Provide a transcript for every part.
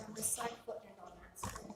on this side foot and on that side.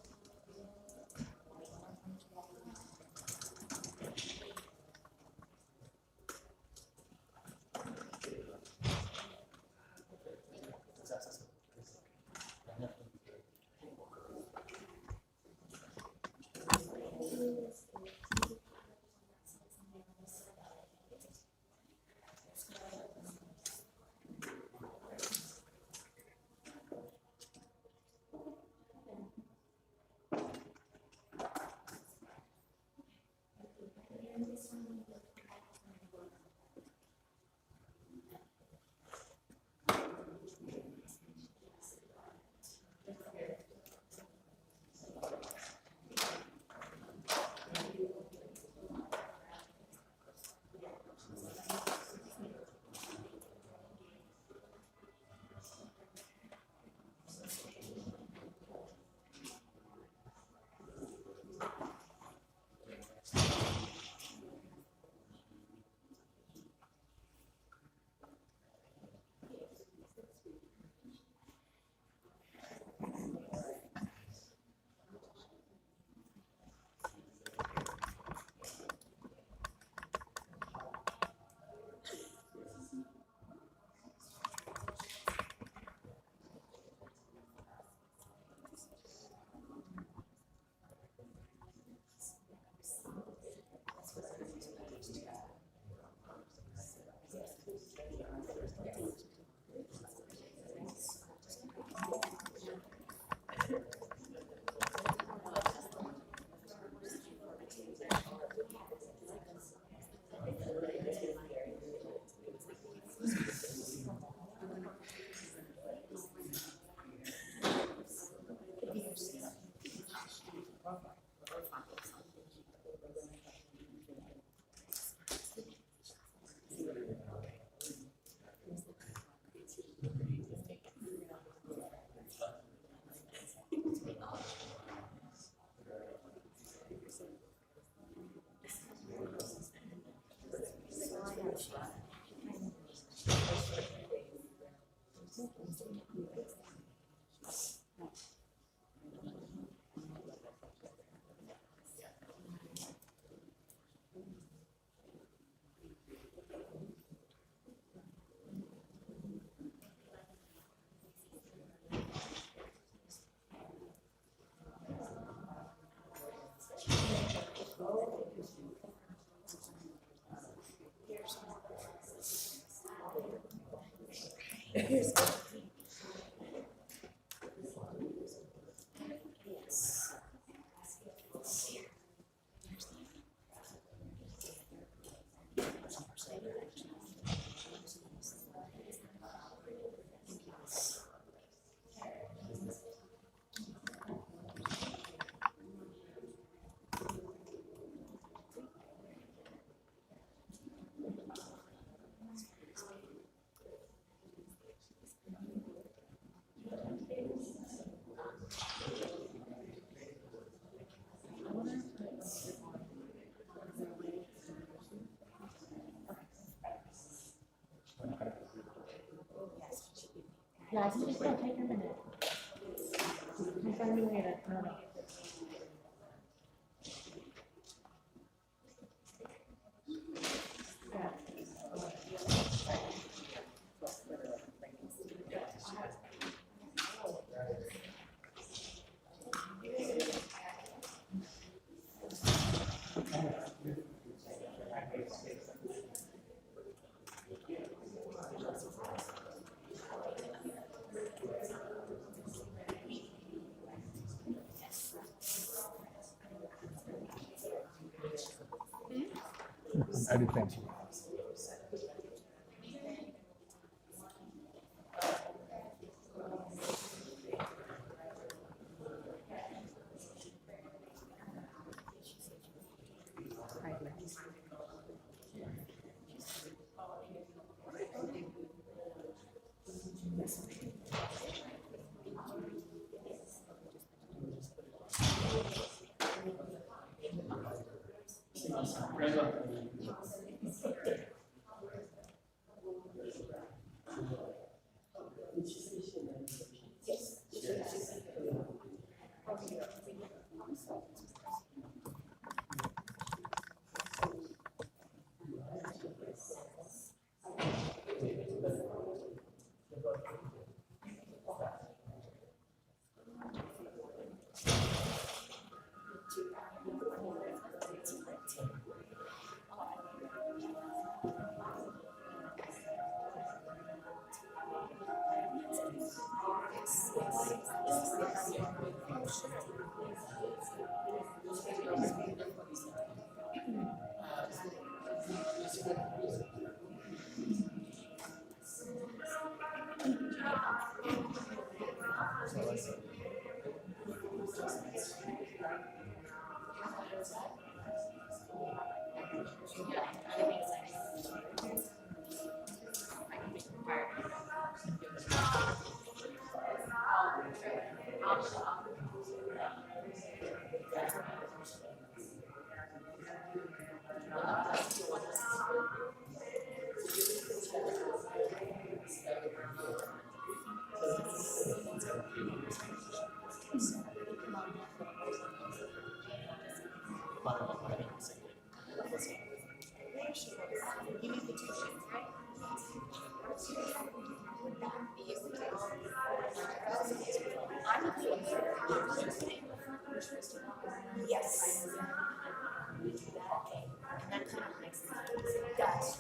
Here's yeah, I think it's gonna take a minute. I'm finding a way to turn it. I do thank you. Yes. And that kind of makes sense. It does.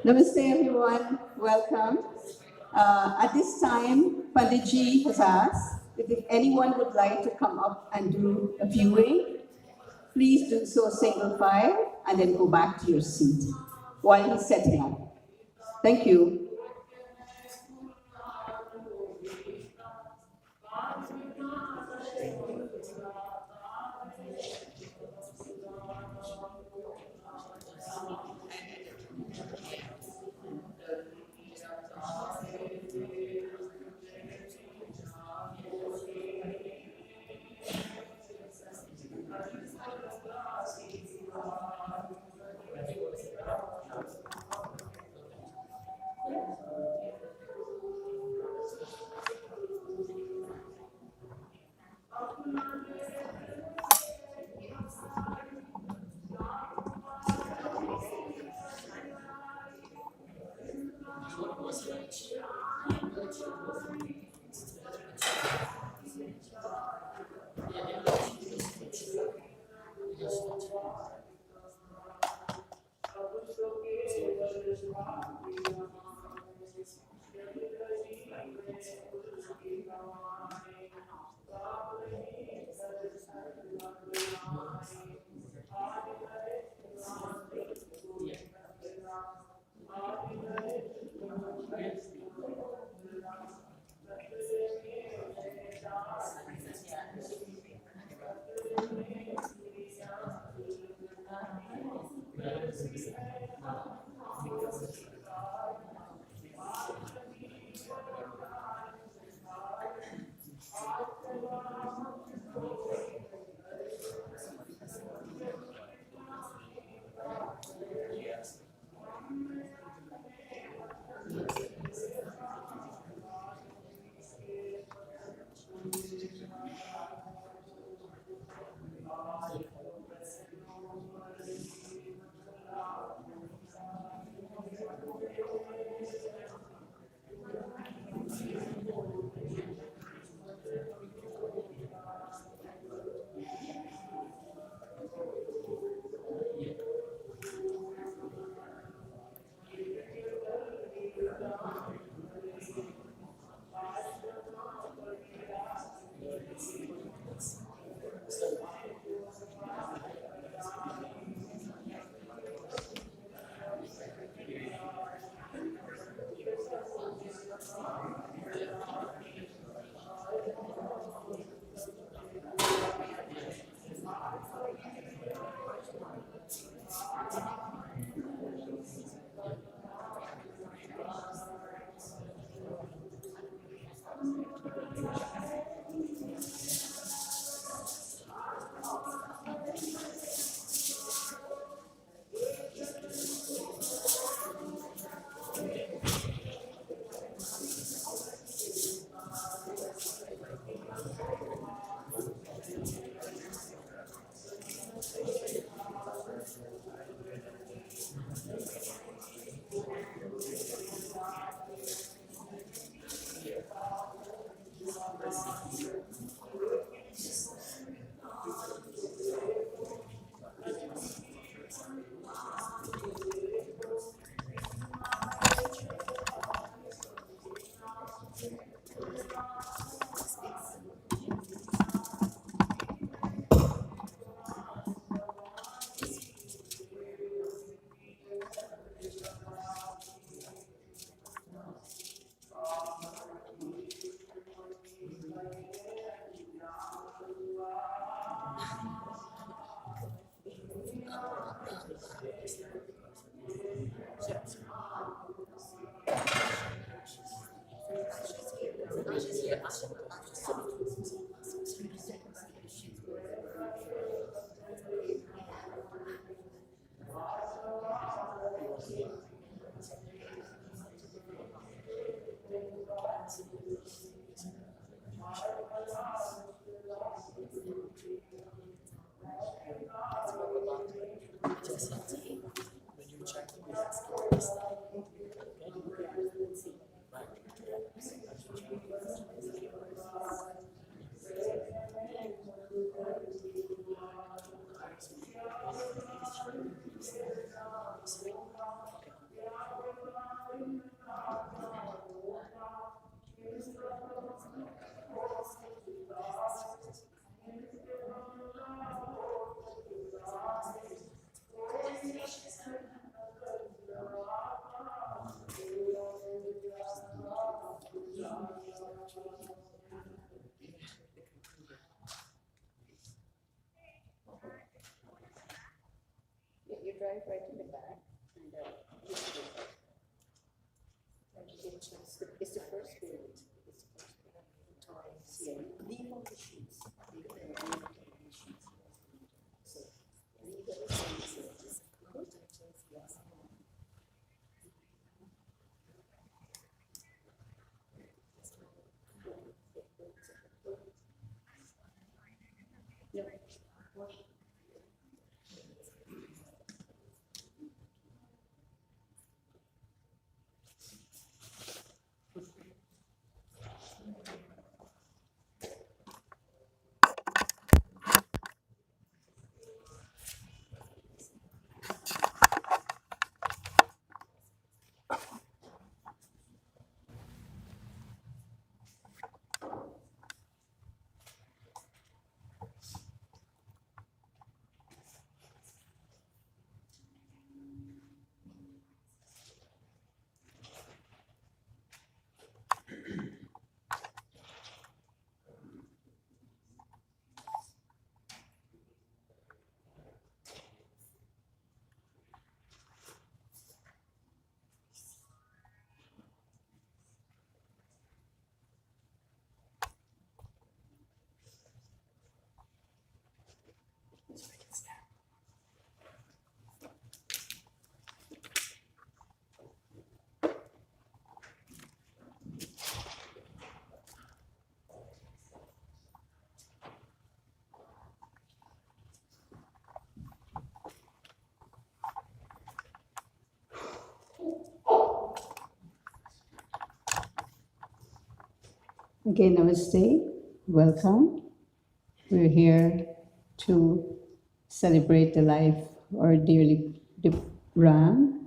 Namaste everyone, welcome. At this time, Panditji has asked if anyone would like to come up and do a viewing, please do so single file and then go back to your seat while he's setting up. Thank you. arrive right in the back. And it's the first period. It's the first period. Leave on the sheets. Leave on the sheets. So, leave the sheets. Yes. Yeah. Again, namaste. Welcome. We're here to celebrate the life of our dearly Ram,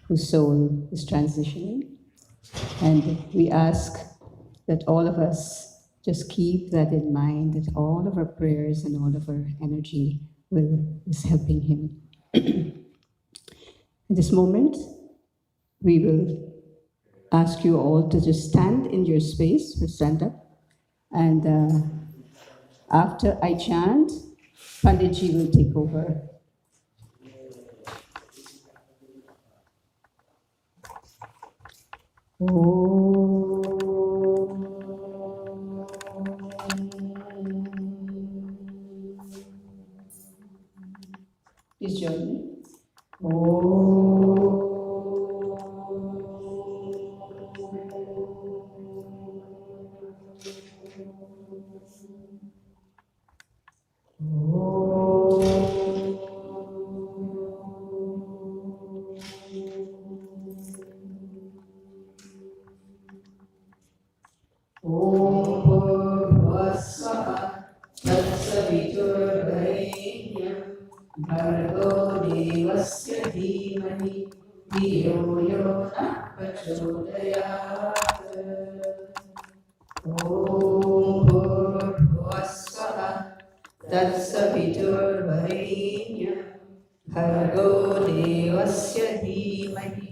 whose soul is transitioning. And we ask that all of us just keep that in mind, that all of our prayers and all of our energy is helping him. In this moment, we will ask you all to just stand in your space, stand up, and after I chant, Panditji will take over. Please join me. भर्गो देवस्य धीमहि धियो यो नः प्रचोदयात् ॐ भूर्भुवः स्वः तत्सवितुर्वरेण्यं भर्गो देवस्य धीमहि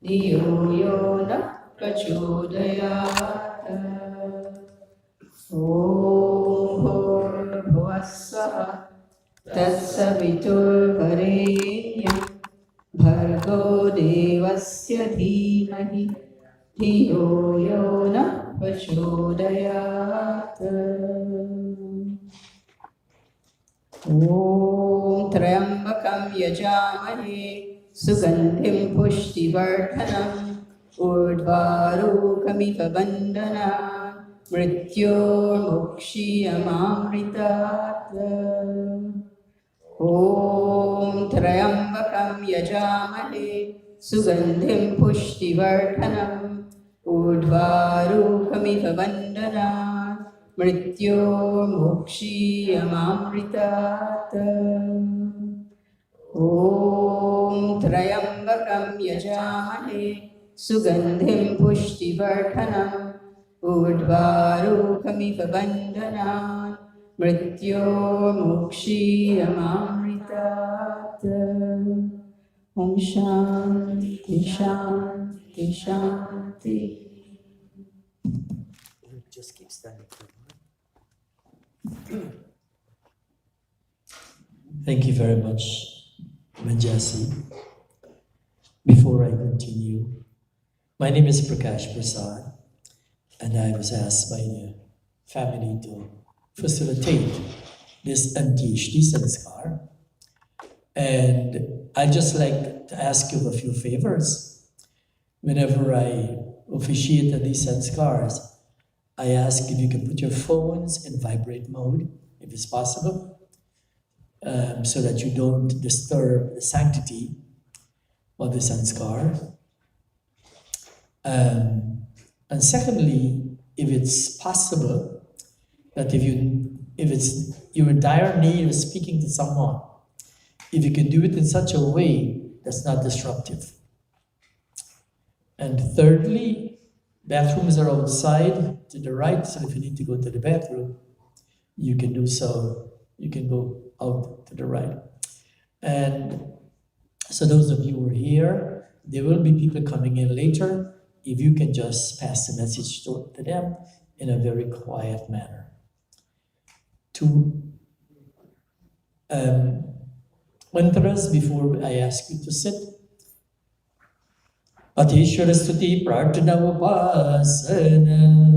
धियो यो नः प्रचोदयात् ॐ भूर्भुवः स्वः तत्सवितुर्वरेण्यं भर्गो देवस्य धीमहि धियो यो नः प्रचोदयात् ॐ त्र्यम्बकं यजामहे सुगन्धिं पुष्टिवर्धनम् ऊर्ध्वारोकमिव बन्धनान् मृत्योर्मुक्षीयमामृतात् ॐ त्र्यम्बकं यजामहे सुगन्धिं पुष्टिवर्धनम् ऊर्ध्वारोकमिव बन्धनान् मृत्योर्मुक्षीयमामृतात् ॐ त्र्यम्बकं यजामहे सुगन्धिं पुष्टिवर्धनम् ऊर्ध्वारोकमिव बन्धनान् मृत्योर्मुक्षीयमामृतात् ॐ शान्ति शान्ति शान्ति. Just keep standing for a moment. Thank you very much, Manjasi. Before I continue, my name is Rampersaud, and I was asked by the family to facilitate this anti-HD sanskar. And I'd just like to ask you a few favors. Whenever I officiate at these sanskars, I ask if you can put your phones in vibrate mode, if it's possible, so that you don't disturb the sanctity of the sanskar. And secondly, if it's possible, that if it's you're in dire need of speaking to someone, if you can do it in such a way that's not disruptive. And thirdly, bathrooms are outside to the right, so if you need to go to the bathroom, you can do so. You can go out to the right. And so those of you who are here, there will be people coming in later. If you can just pass the message to them in a very quiet manner. Two mantras before I ask you to sit. Atishwara Stuti Prarthana Upasana.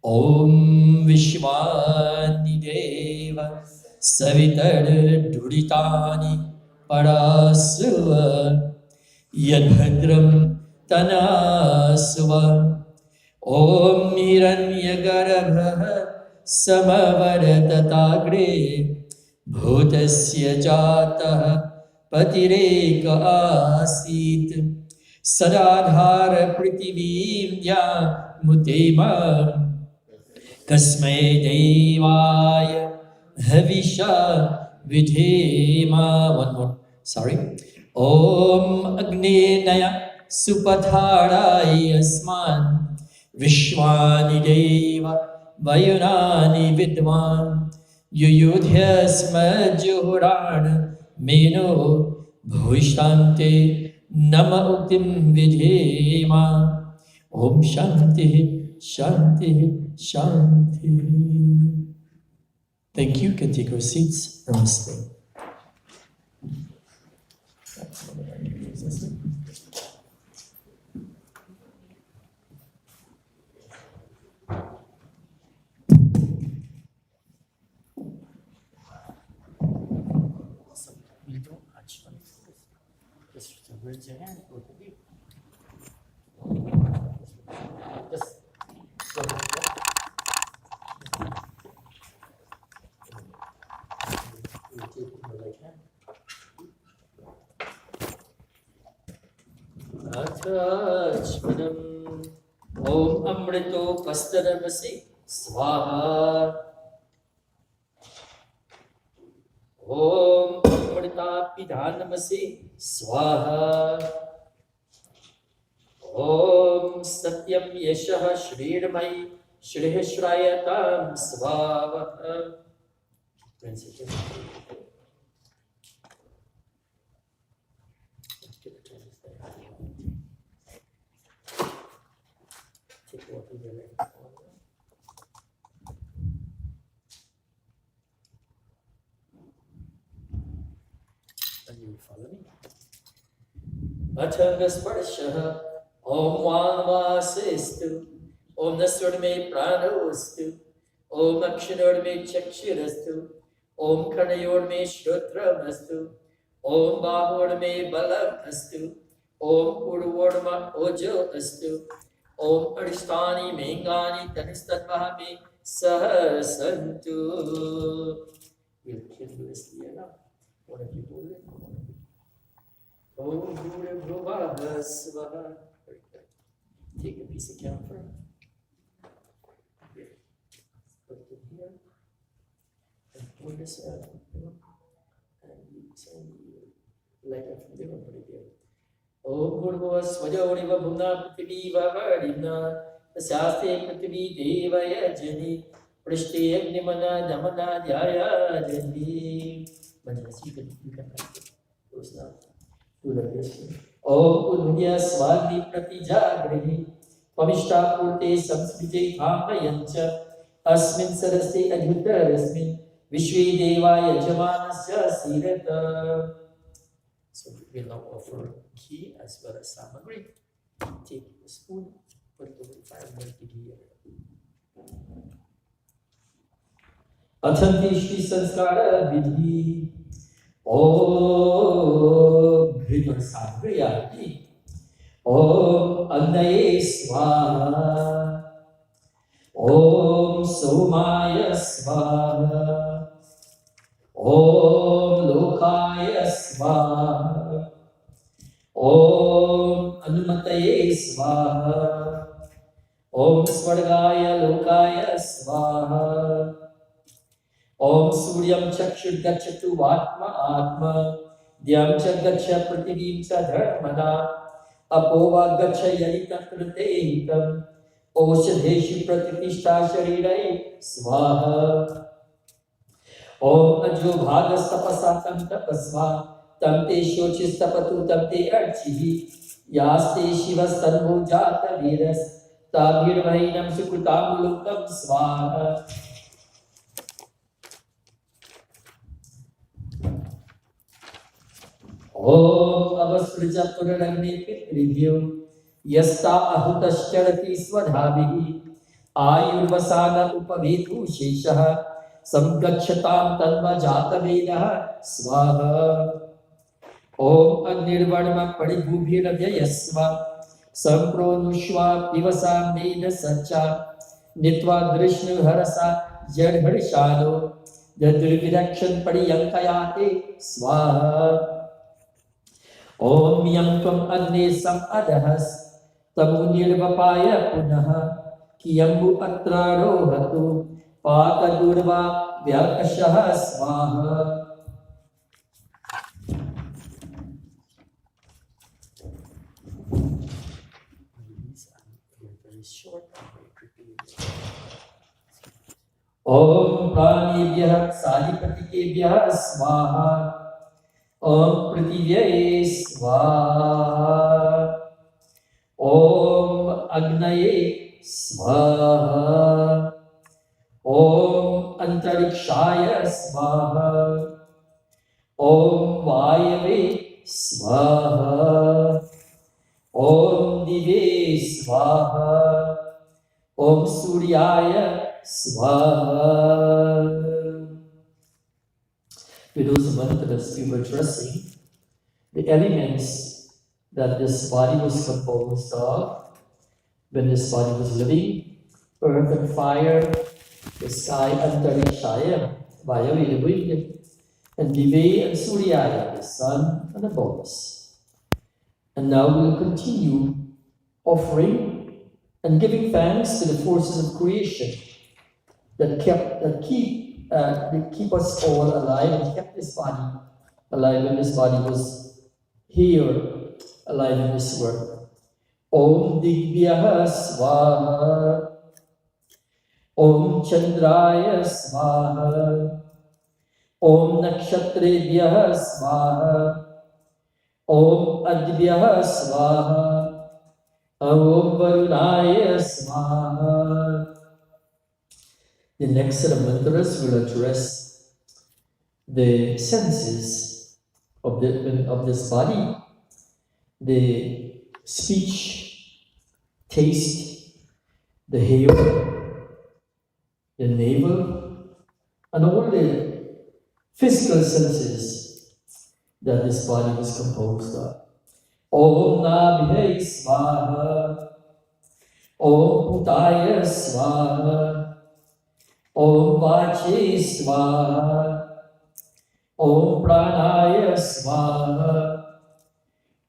Om Vishwani Deva Savitar Duritani Parasuva Yadbhadram Tanasuva Om Hiranyagarbha Samavaratagre Bhutasya Jatah Patireka Asit Sadadhara Prithivimya Mutema Kasmai Devaya Havisha Vidhema. One more. Sorry. Om Agninaya Supatharaya Asman Vishwani Deva Vayunani Vidwan Yuyudhyasma Juhuran Meno Bhuishtante Nama Uktim Vidhema. Om Shanti Shanti Shanti. Thank you. Can take your seats. Namaste. Raise your hand. Just go ahead. You take the right hand. Achachmanam Om Amrito Kastaramasi Swaha Om Amrita Pidhanamasi Swaha Om Satyam Yashah Shrirmai Shrihishrayatam Swaha. And you follow me. Athanga Sparshah Om Vamvasestu Om Nasurdme Pranostu Om Akshinordme Chakshirastu Om Karnayordme Shrutramastu Om Bahordme Balam Astu Om Urvordma Ojo Astu Om Arishtani Mengani Tanistatmahami Sahasantu. We'll do this here now. One of you hold it. Om Guru Bhuvah Svaha. Very good. Take a piece of camphor. Here. Put it in here. And pour this out. And you send like a from there, put it there. Om Guru Bhuvah Svajoriva Bhumna Prithvi Vavadina Saste Prithvi Devaya Jani Prishti Agnimana Damana Jaya Jani. Manjasi, you can write it. Close now. Do the rest. Om Udhunya Swagni Pratijagrihi Pamishta Purte Samskriti Bhamayancha Asmin Sarasti Adhutarasmin Vishwe Deva Yajamanasya Sirata. So we will now offer ghee as well as samagri. Take a spoon, put it over the fire, and let the ghee. Athanti Shri Sanskara Vidhi. Om Ghritar Sagriyati. Om Agnaye Swaha. Om Somaya Swaha. Om Lokaya Swaha. Om Anumataye Swaha. Om Swargaya Lokaya Swaha. Om Suryam Chakshur Gachatu Atma Atma. Dyam Chagacha Pratidim Cha Dharmana. Apova Gacha Yaritam Pratehitam. Oshadheshi Pratitishta Sharirai Swaha. Om Ajo Bhagas Tapasatam Tapasva. Tamte Shochis Tapatu Tamte Archihi. Yaste Shiva Sarvo Jata Viras. Tabhir Vahinam Sukrutam Lokam Swaha. Om Avasrija Puraragni Pitrivyo. Yasta Ahutasharati Swadhabihi. Ayurvasana Upavitu Sheshaha. Samgachatam Tanva Jata Vedaha Swaha. Om Anirvarma Padibhubhira Vyayasva. Sampronushva Pivasam Veda Sacha. Nitva Drishnu Harasa Jadharishado. Jadrividakshan Padiyankayate Swaha. Om Yam Tvam Adnesam Adahas Tamunirvapaya Punaha Kiyambu Atra Rohatu Pata Durva Vyakashaha Swaha. Om Pranibhyah Sadipatikevyah Swaha. Om Prithivyaye Swaha. Om Agnaye Swaha. Om Antarikshaya Swaha. Om Vayave Swaha. Om Dive Swaha. Om Suryaya Swaha. With those mantras, we were addressing the elements that this body was composed of when this body was living: earth and fire, the sky, Antarikshaya, Vayave, the wind, and Dive and Suryaya, the sun and the bones. And now we will continue offering and giving thanks to the forces of creation that keep us all alive and kept this body alive when this body was here, alive in this world. Om Divyah Swaha. Om Chandraya Swaha. Om Nakshatrebhyah Swaha. Om Advyah Swaha. Om Varunaya Swaha. The next set of mantras will address the senses of this body, the speech, taste, the hair, the navel, and all the physical senses that this body is composed of. Om Nabhye Swaha. Om Putaya Swaha. Om Vache Swaha. Om Pranaya Swaha.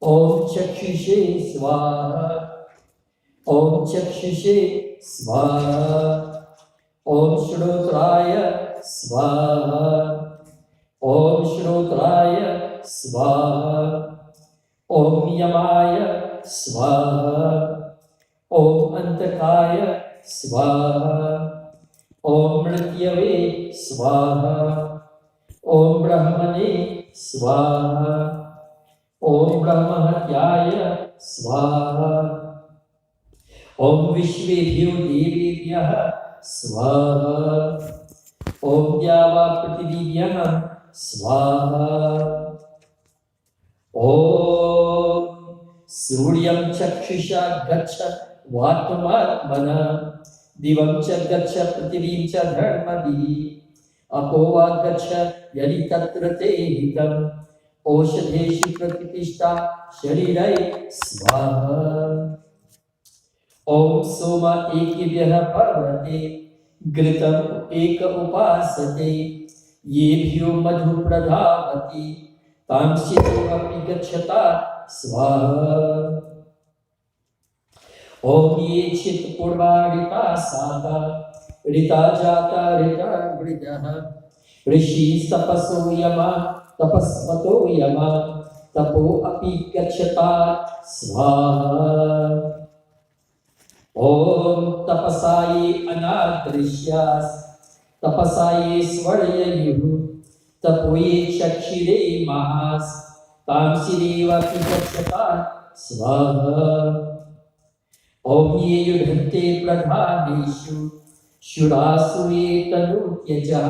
Om Chakshushe Swaha. Om Chakshushe Swaha. Om Shrotraya Swaha. Om Shrotraya Swaha. Om Yamaya Swaha. Om Antakaya Swaha. Om Mrityave Swaha. Om Brahmane Swaha. Om Brahmahatyaya Swaha. Om Vishvebhyo Devebhyah Swaha. Om Dyava Pratidivyanam Swaha. Om Suryam Chakshusha Gacha Vatamatmana Divam Cha Gacha Prativim Cha Dharmadi Apova Gacha Yadi Tatra Te Hitam Oshadheshi Prakitishta Sharirai Swaha. Om Soma Ekibhyaha Parvate Gritam Eka Upasate Yebhyo Madhu Pradhavati Tamsidevapi Gacchata Swaha. Om Ye Chit Purvarita Sata Rita Jata Rita Vridaha Rishi Tapaso Yama Tapasvato Yama Tapo Api Gacchata Swaha. Om Tapasaye Anadrishyas Tapasaye Svarayayuhu Tapoye Chakshire Mahas Tamsireva Pigachata Swaha. Om Ye Yudhante Pradhaneshu Shurasure Tanutyaja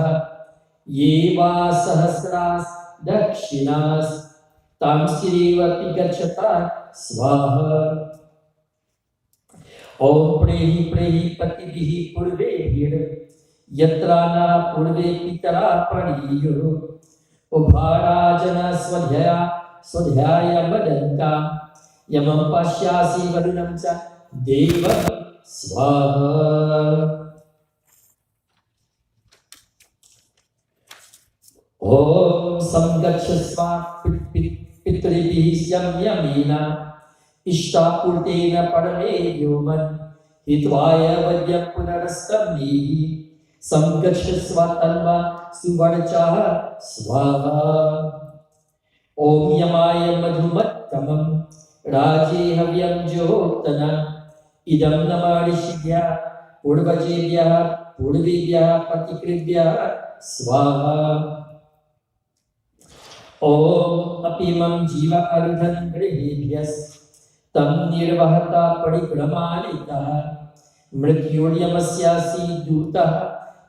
Yeva Sahasras Dakshinas Tamsireva Pigachata Swaha. Om Prehi Prehi Patibihi Purve Hir Yatrana Purve Pitara Padiyo Ubharajana Swadhyaya Vadanta Yamam Pashyasi Vadunam Cha Deva Swaha. Om Samgachasva Pitribihi Yamina Ishtapurtena Parame Yoman Hitvaya Vadyam Punarastamni Samgachasva Tanva Suvarchaha Swaha. Om Yamaya Madhumattamam Raje Havyam Jyotana Idam Namarishibhya Purvajebhya Purvibhya Patikribhya Swaha. Om Apimam Jiva Ardhan Grihibhyas Tam Nirvahata Parikramaniта Mrityuryamasya Duta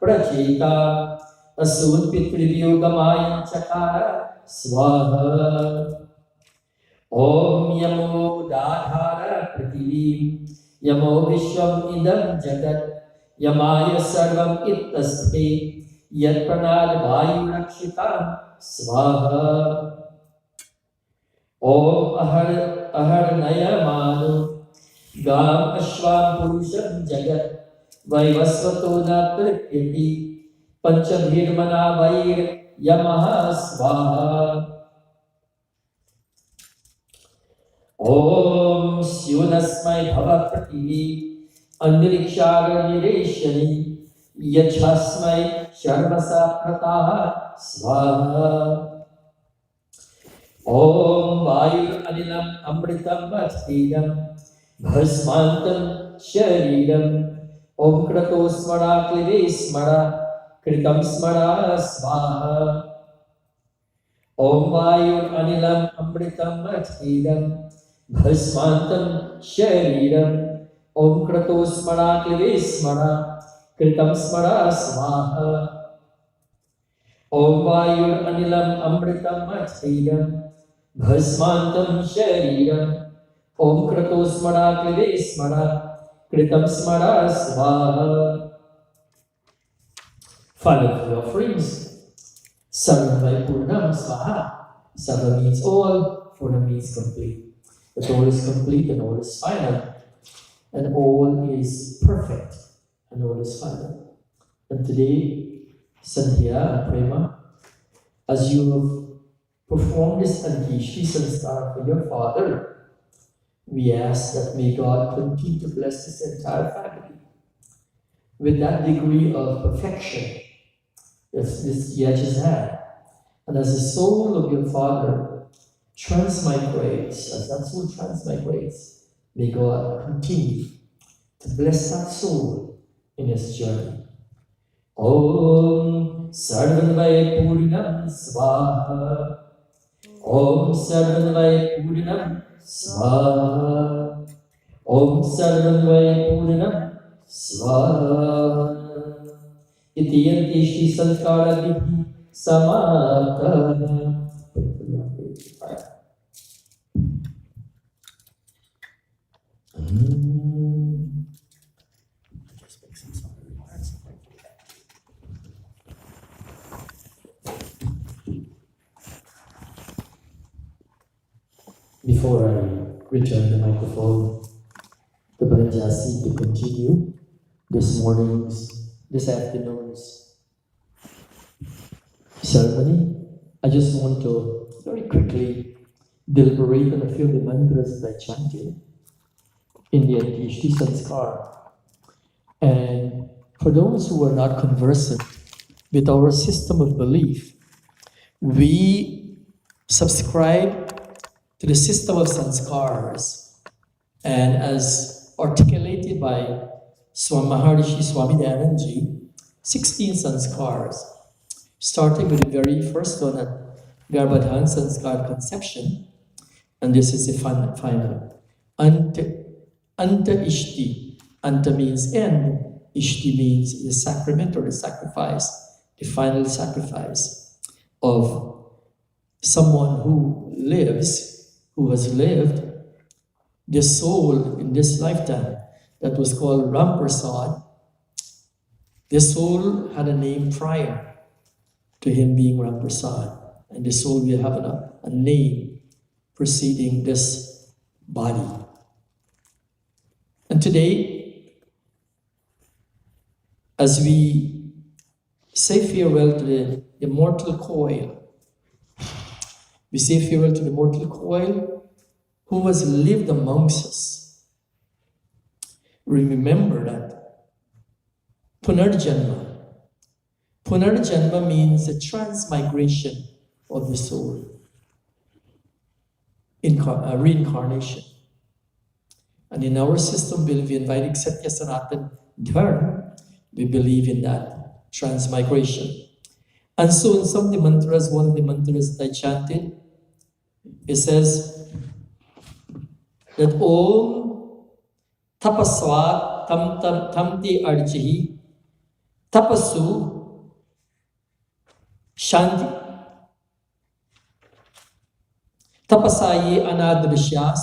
Pracheta Asud Pitrivyogamayam Chakara Swaha. Om Yamo Dadhara Prativim Yamo Vishwam Idam Jagat Yamaya Sarvam Ittasthi Yat Pranad Vayu Rakshitam Swaha. Om Ahar Nayamanu Gam Ashvam Purusham Jagat Vaivasvato Natrikyati Panchabhirmana Vair Yamaha Swaha. Om Syunasmai Bhava Prativi Andirikshara Nireshani Yachasmai Sharvasa Prataha Swaha. Om Vayu Anilam Amritam Bhastidam Bhasmantam Shariram Om Krato Smara Klive Smara Kritam Smara Swaha. Om Vayu Anilam Amritam Bhastidam Bhasmantam Shariram Om Krato Smara Klive Smara Kritam Smara Swaha. Om Vayu Anilam Amritam Bhastidam Bhasmantam Shariram Om Krato Smara Klive Smara Kritam Smara Swaha. Final offerings. Sarvamai Purnam Swaha. Sarva means all, Purnam means complete. That all is complete and all is final. And all is perfect and all is final. And today, Sandhya and Prema, as you have performed this Antishri Sanskar for your father, we ask that may God continue to bless this entire family with that degree of perfection that this Yaj has had. And as the soul of your father transmigrates, as that soul transmigrates, may God continue to bless that soul in his journey. Om Sarvanvaya Purnam Swaha. Om Sarvanvaya Purnam Swaha. Om Sarvanvaya Purnam Swaha. इति यन्ति श्री संस्कार विधि समाप्तः. Before I return the microphone to Baranjasi to continue this afternoon's ceremony, I just want to very quickly deliberate on a few of the mantras that I chanted in the Antishti Sanskar. And for those who are not conversant with our system of belief, we subscribe to the system of sanskars, and as articulated by Maharishi Swami Dayananji, 16 sanskars, starting with the very first one at Garbhadhan Sanskar conception, and this is the final. Anta Ishti. Anta means end, Ishti means the sacrament or the sacrifice, the final sacrifice of someone who lives, who has lived, the soul in this lifetime that was called Rampersaud. The soul had a name prior to him being Rampersad, and the soul will have a name preceding this body. And today, as we say farewell to the mortal coil, we say farewell to the mortal coil who has lived amongst us. Remember that Punarjanma. Punarjanma means the transmigration of the soul, reincarnation. And in our system, we in Vedic Satya Sanatan Dharma, we believe in that transmigration. And so in some of the mantras, one of the mantras that I chanted, it says that Om Tapaswat Tamti Arjihi Tapasu Shanti Tapasaye Anadrishyas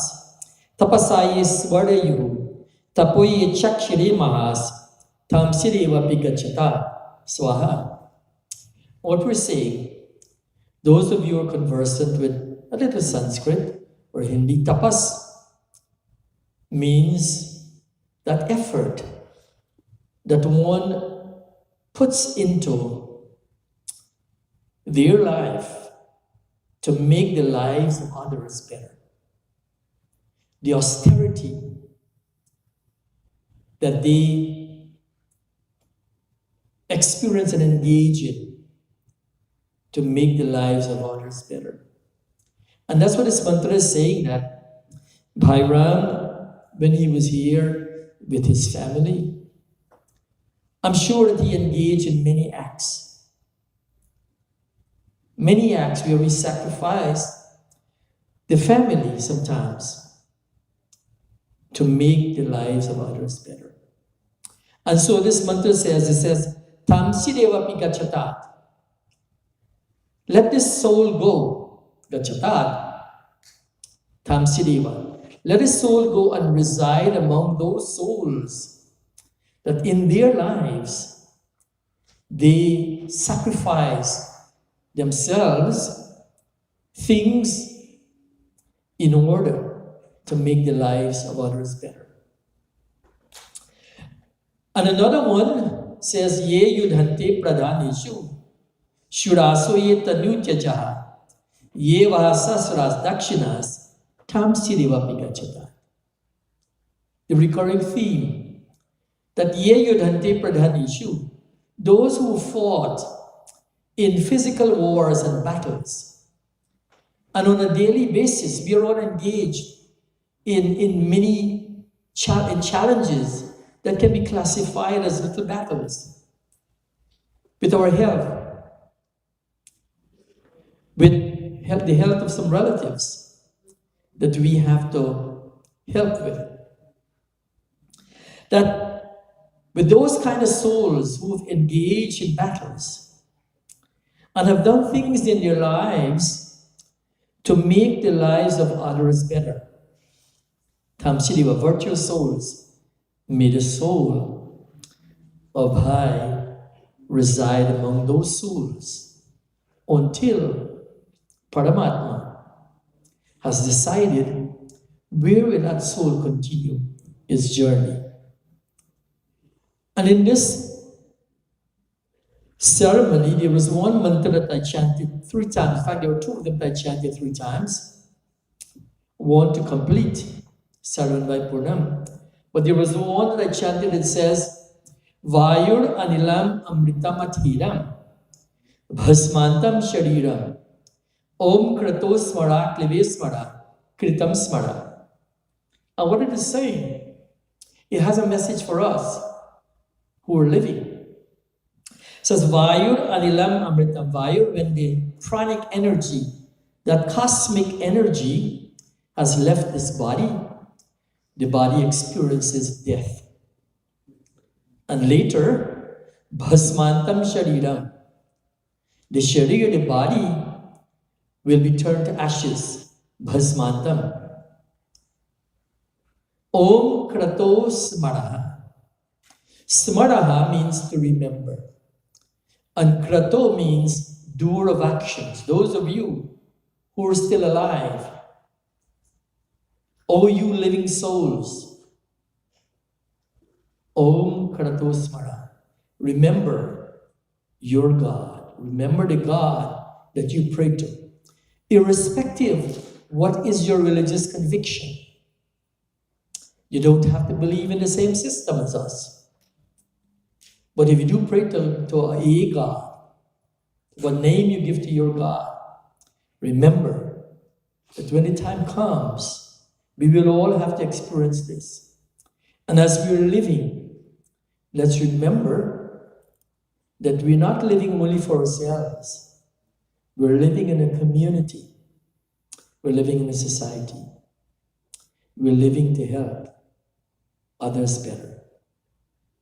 Tapasaye Swarayu Tapoye Chakshire Mahas Tamsireva Pigachata Swaha. What we're saying, those of you who are conversant with a little Sanskrit or Hindi, tapas means that effort that one puts into their life to make the lives of others better. The austerity that they experience and engage in to make the lives of others better. And that's what this mantra is saying, that Bhairam, when he was here with his family, I'm sure that he engaged in many acts. Many acts where we sacrifice the family sometimes to make the lives of others better. And so this mantra says, Tamsideva pi gachatat. Let this soul go, gachatat, tamsideva. Let this soul go and reside among those souls that in their lives they sacrifice themselves, things in order to make the lives of others better. And another one says, Ye yudhante pradhanishu shuraso ye tanutyajaha ye vahasasras dakshinas tam siriva pigachata. The recurring theme that ye yudhante pradhanishu, those who fought in physical wars and battles, and on a daily basis we are all engaged in many challenges that can be classified as little battles with our health, with the health of some relatives that we have to help with. That with those kind of souls who've engaged in battles and have done things in their lives to make the lives of others better. Tamshiri were virtuous souls. May the soul of High reside among those souls until Paramatma has decided where will that soul continue its journey. And in this ceremony, there was one mantra that I chanted 3 times. In fact, there were 2 of them that I chanted 3 times. One to complete Sarvan Vaipurnam. But there was one that I chanted that says, Vayur Anilam Amritamathiram Bhasmantam Shariram Om Krato Smara Klive Smara Kritam Smara. And what it is saying, it has a message for us who are living. It says, Vayur Anilam Amritam. Vayur, when the pranic energy, that cosmic energy has left this body, the body experiences death. And later, Bhasmantam Shariram. The Sharir, the body, will be turned to ashes. Bhasmantam. Om Krato Smaraha. Smaraha means to remember. And Krato means doer of actions. Those of you who are still alive, O you living souls, Om Krato Smara. Remember your God. Remember the God that you pray to. Irrespective what is your religious conviction. You don't have to believe in the same system as us. But if you do pray to a God, what name you give to your God, remember that when the time comes, we will all have to experience this. And as we are living, let's remember that we're not living only for ourselves. We're living in a community. We're living in a society. We're living to help others better.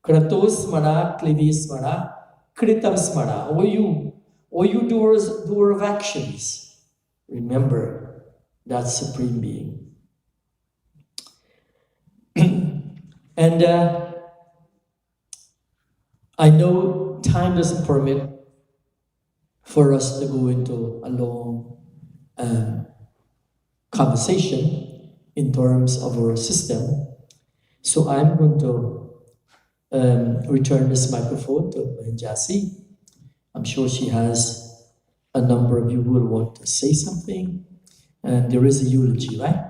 Krato smara, klivi smara, kritam smara. O you doer of actions, remember that Supreme Being. And I know time doesn't permit for us to go into a long conversation in terms of our system. So I'm going to return this microphone to Jasi. I'm sure she has a number of you who will want to say something. And there is a eulogy, right?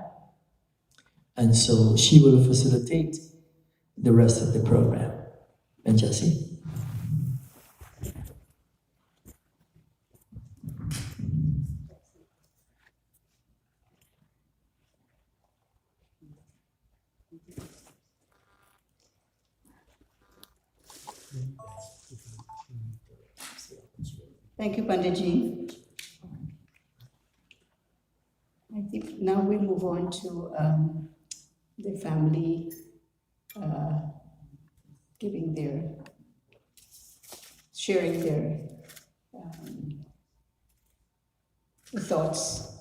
And so she will facilitate the rest of the program. And Jasi? Thank you, Panditji. I think now we move on to the family sharing their thoughts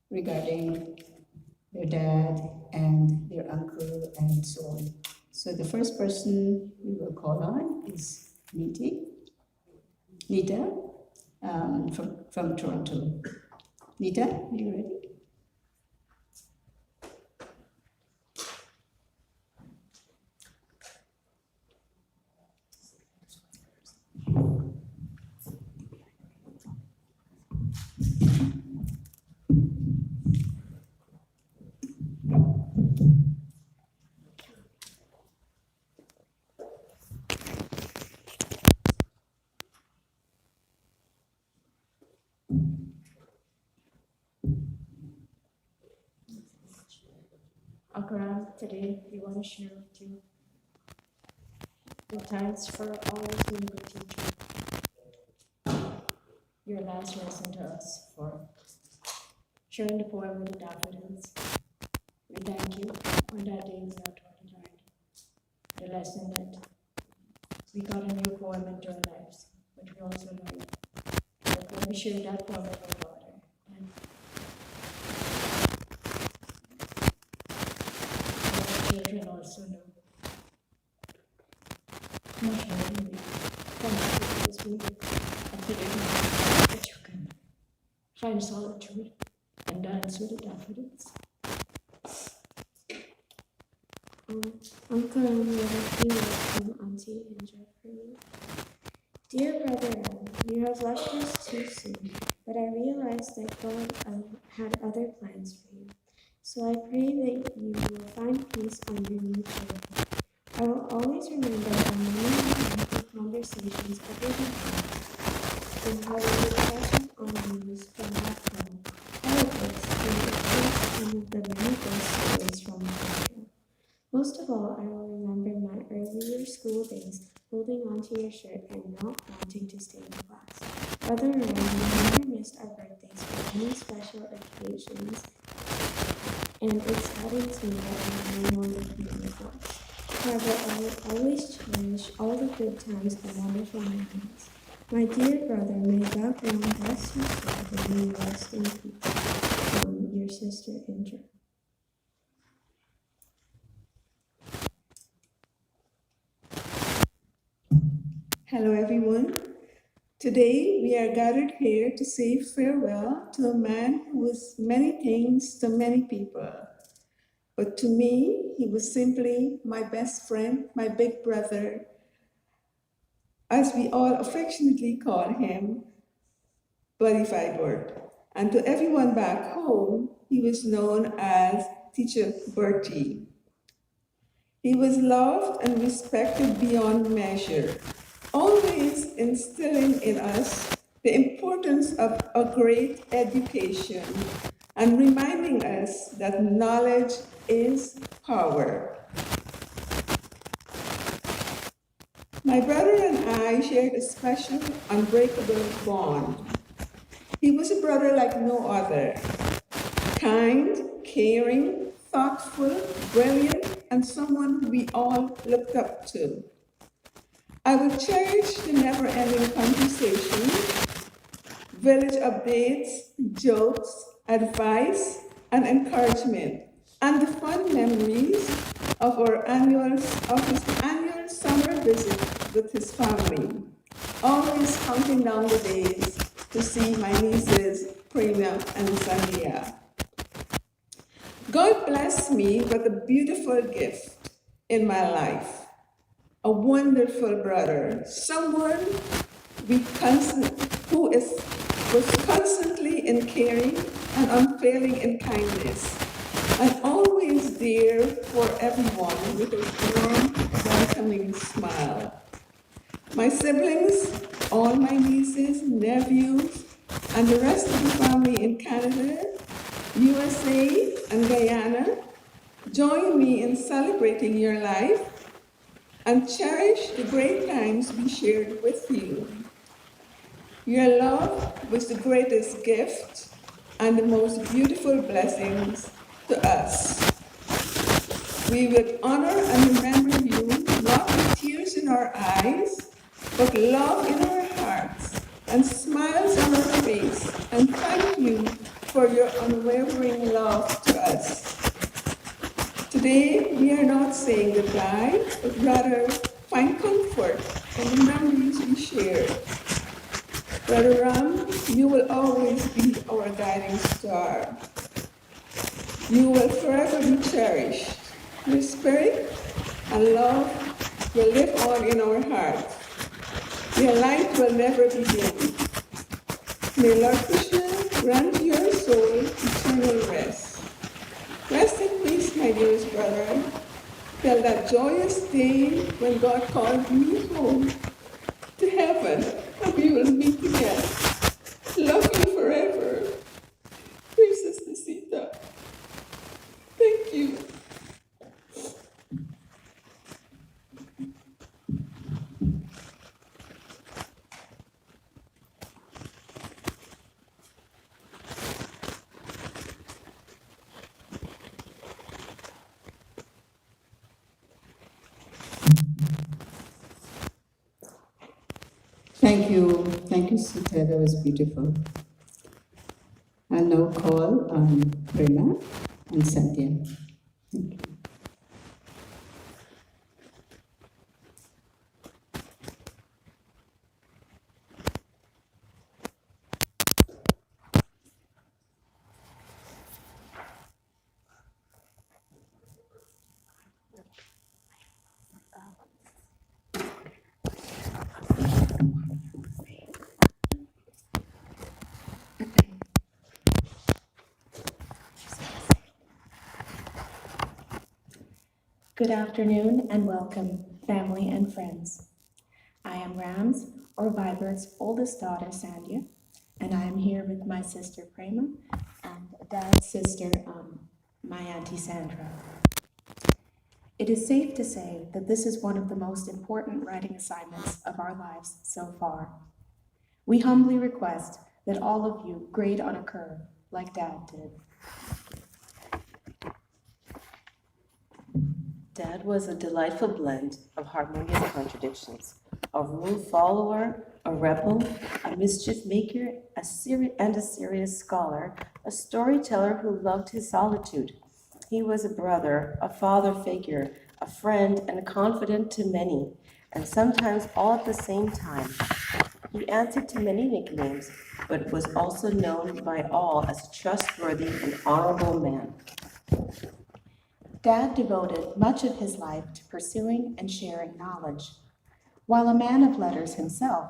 regarding their dad and their uncle and so on. So the first person we will call on is Nita, from Toronto. Nita, are you ready? Akram, today we want to share with you the thanks for always being a good teacher. Your last lesson to us for sharing the poem with the daffodils. We thank you on that day we are taught and learned the lesson that we got a new poem into our lives, which we also learned. But when we shared that poem with our daughter, and our children also know much more than we from this movie. I figured that you can find solitude and dance with the daffodils. Uncle, we have a few words from Auntie Angel for you. Dear brother, you have left us too soon, but I realize that God had other plans for you. So I pray that you will find peace on your new journey. I will always remember our many wonderful conversations over the years, and how we would catch up on news from back home, politics, and of course some of the many ghost stories from America. Most of all, I will remember my earlier school days, holding onto your shirt and not wanting to stay in class. Brother and I never missed our birthdays or any special occasions, and it saddens me that we no longer be with us. However, I will always cherish all the good times and wonderful memories. My dear brother, may God bless your soul and may you rest in peace. Your sister, Angel. Hello, everyone. Today we are gathered here to say farewell to a man who was many things to many people. But to me, he was simply my best friend, my big brother, as we all affectionately call him, Buddy Fibert. And to everyone back home, he was known as Teacher Bertie. He was loved and respected beyond measure, always instilling in us the importance of a great education and reminding us that knowledge is power. My brother and I shared a special, unbreakable bond. He was a brother like no other, kind, caring, thoughtful, brilliant, and someone we all looked up to. I will cherish the never-ending conversations, village updates, jokes, advice, and encouragement, and the fun memories of his annual summer visit with his family, always counting down the days to see my nieces, Prima and Sandia. God blessed me with a beautiful gift in my life, a wonderful brother, someone was constantly in caring and unfailing in kindness, and always there for everyone with his warm, welcoming smile. My siblings, all my nieces, nephews, and the rest of the family in Canada, USA, and Guyana, join me in celebrating your life and cherish the great times we shared with you. Your love was the greatest gift and the most beautiful blessings to us. We will honor and remember you not with tears in our eyes, but love in our hearts and smiles on our face, and thank you for your unwavering love to us. Today, we are not saying goodbye, but rather find comfort in the memories we shared. Brother Ram, you will always be our guiding star. You will forever be cherished. Your spirit and love will live on in our hearts. Your light will never be dim. May Lord Krishna grant your soul eternal rest. Rest in peace, my dearest brother, till that joyous day when God called me home to heaven and we will meet again. Love you forever. Dear Sister Sita, thank you. Thank you, Sita, that was beautiful. I'll now call Prema and Satya. Thank you. Good afternoon and welcome, family and friends. I am Ram's, or Vibert's, oldest daughter, Sandhya, and I am here with my sister, Prema, and Dad's sister, my Auntie Sandra. It is safe to say that this is one of the most important writing assignments of our lives so far. We humbly request that all of you grade on a curve like Dad did. Dad was a delightful blend of harmonious contradictions, a rule follower, a rebel, a mischief maker, a serious scholar, a storyteller who loved his solitude. He was a brother, a father figure, a friend, and a confidant to many, and sometimes all at the same time. He answered to many nicknames, but was also known by all as a trustworthy and honorable man. Dad devoted much of his life to pursuing and sharing knowledge. While a man of letters himself,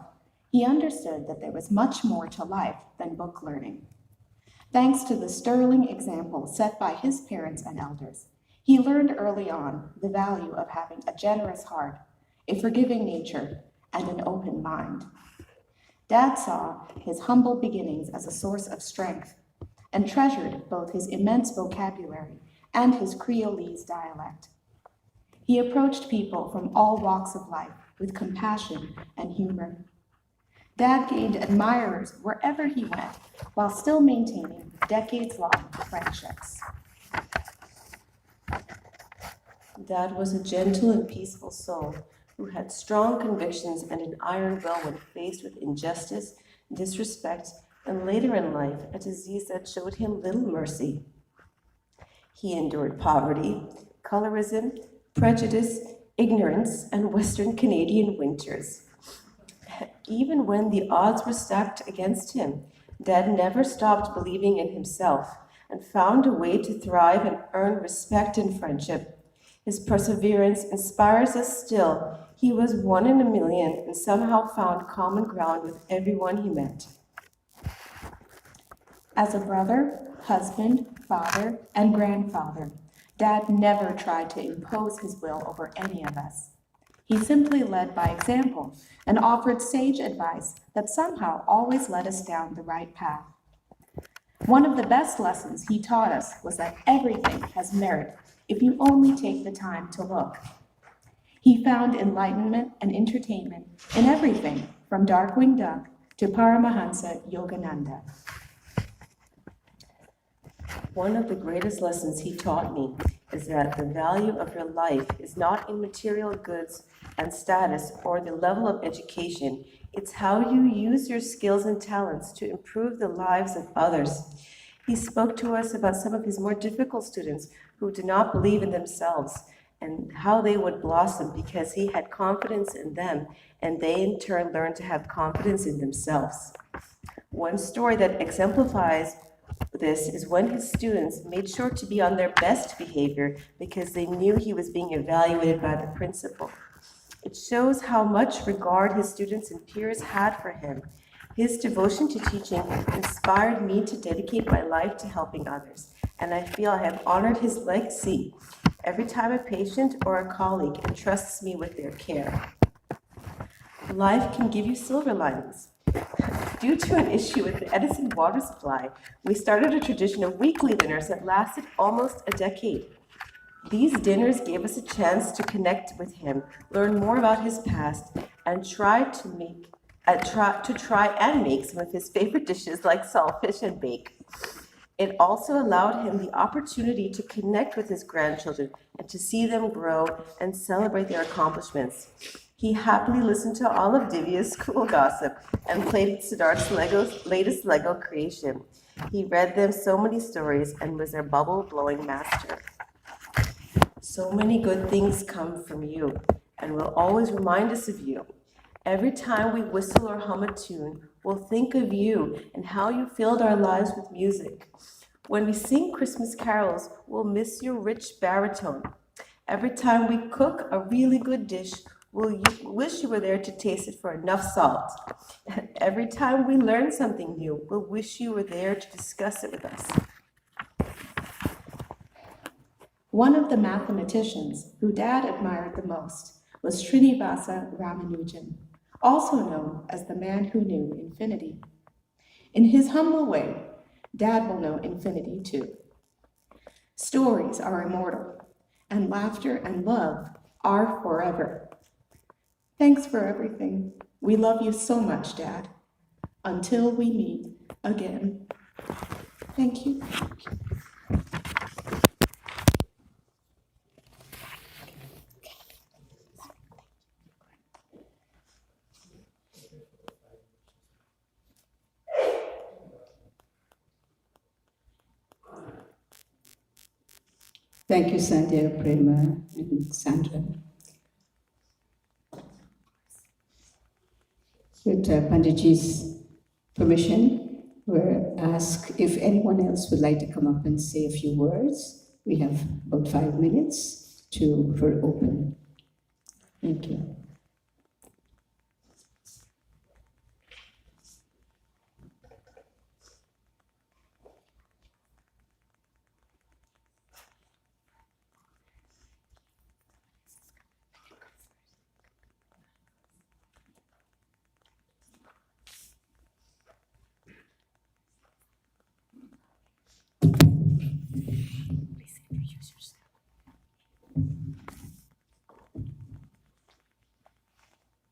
he understood that there was much more to life than book learning. Thanks to the sterling example set by his parents and elders, he learned early on the value of having a generous heart, a forgiving nature, and an open mind. Dad saw his humble beginnings as a source of strength and treasured both his immense vocabulary and his Creolese dialect. He approached people from all walks of life with compassion and humor. Dad gained admirers wherever he went, while still maintaining decades-long friendships. Dad was a gentle and peaceful soul who had strong convictions and an iron will when faced with injustice, disrespect, and later in life, a disease that showed him little mercy. He endured poverty, colorism, prejudice, ignorance, and Western Canadian winters. Even when the odds were stacked against him, Dad never stopped believing in himself and found a way to thrive and earn respect and friendship. His perseverance inspires us still. He was one in a million and somehow found common ground with everyone he met. As a brother, husband, father, and grandfather, Dad never tried to impose his will over any of us. He simply led by example and offered sage advice that somehow always led us down the right path. One of the best lessons he taught us was that everything has merit if you only take the time to look. He found enlightenment and entertainment in everything from Darkwing Duck to Paramahansa Yogananda. One of the greatest lessons he taught me is that the value of your life is not in material goods and status or the level of education. It's how you use your skills and talents to improve the lives of others. He spoke to us about some of his more difficult students who did not believe in themselves and how they would blossom because he had confidence in them and they in turn learned to have confidence in themselves. One story that exemplifies this is when his students made sure to be on their best behavior because they knew he was being evaluated by the principal. It shows how much regard his students and peers had for him. His devotion to teaching inspired me to dedicate my life to helping others, and I feel I have honored his legacy every time a patient or a colleague entrusts me with their care. Life can give you silver linings. Due to an issue with the Edison water supply, we started a tradition of weekly dinners that lasted almost a decade. These dinners gave us a chance to connect with him, learn more about his past, and try and make some of his favorite dishes like saltfish and bake. It also allowed him the opportunity to connect with his grandchildren and to see them grow and celebrate their accomplishments. He happily listened to all of Divya's school gossip and played with Siddharth's latest Lego creation. He read them so many stories and was their bubble-blowing master. So many good things come from you and will always remind us of you. Every time we whistle or hum a tune, we'll think of you and how you filled our lives with music. When we sing Christmas carols, we'll miss your rich baritone. Every time we cook a really good dish, we'll wish you were there to taste it for enough salt. Every time we learn something new, we'll wish you were there to discuss it with us. One of the mathematicians who Dad admired the most was Srinivasa Ramanujan, also known as the man who knew infinity. In his humble way, Dad will know infinity too. Stories are immortal, and laughter and love are forever. Thanks for everything. We love you so much, Dad. Until we meet again. Thank you. Thank you, Sandhya, Prema, and Sandra. With Panditji's permission, we'll ask if anyone else would like to come up and say a few words. We have about 5 minutes for open. Thank you.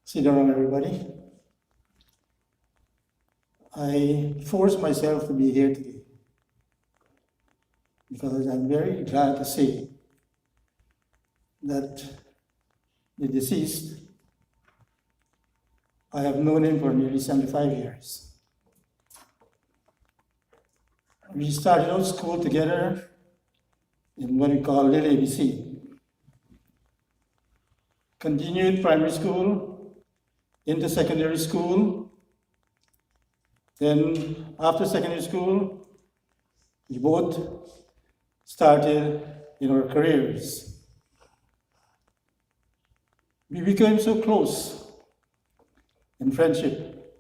Sit down, everybody. I forced myself to be here today because I'm very glad to say that the deceased, I have known him for nearly 75 years. We started out school together in what we call Little ABC. Continued primary school, into secondary school. Then after secondary school, we both started in our careers. We became so close in friendship.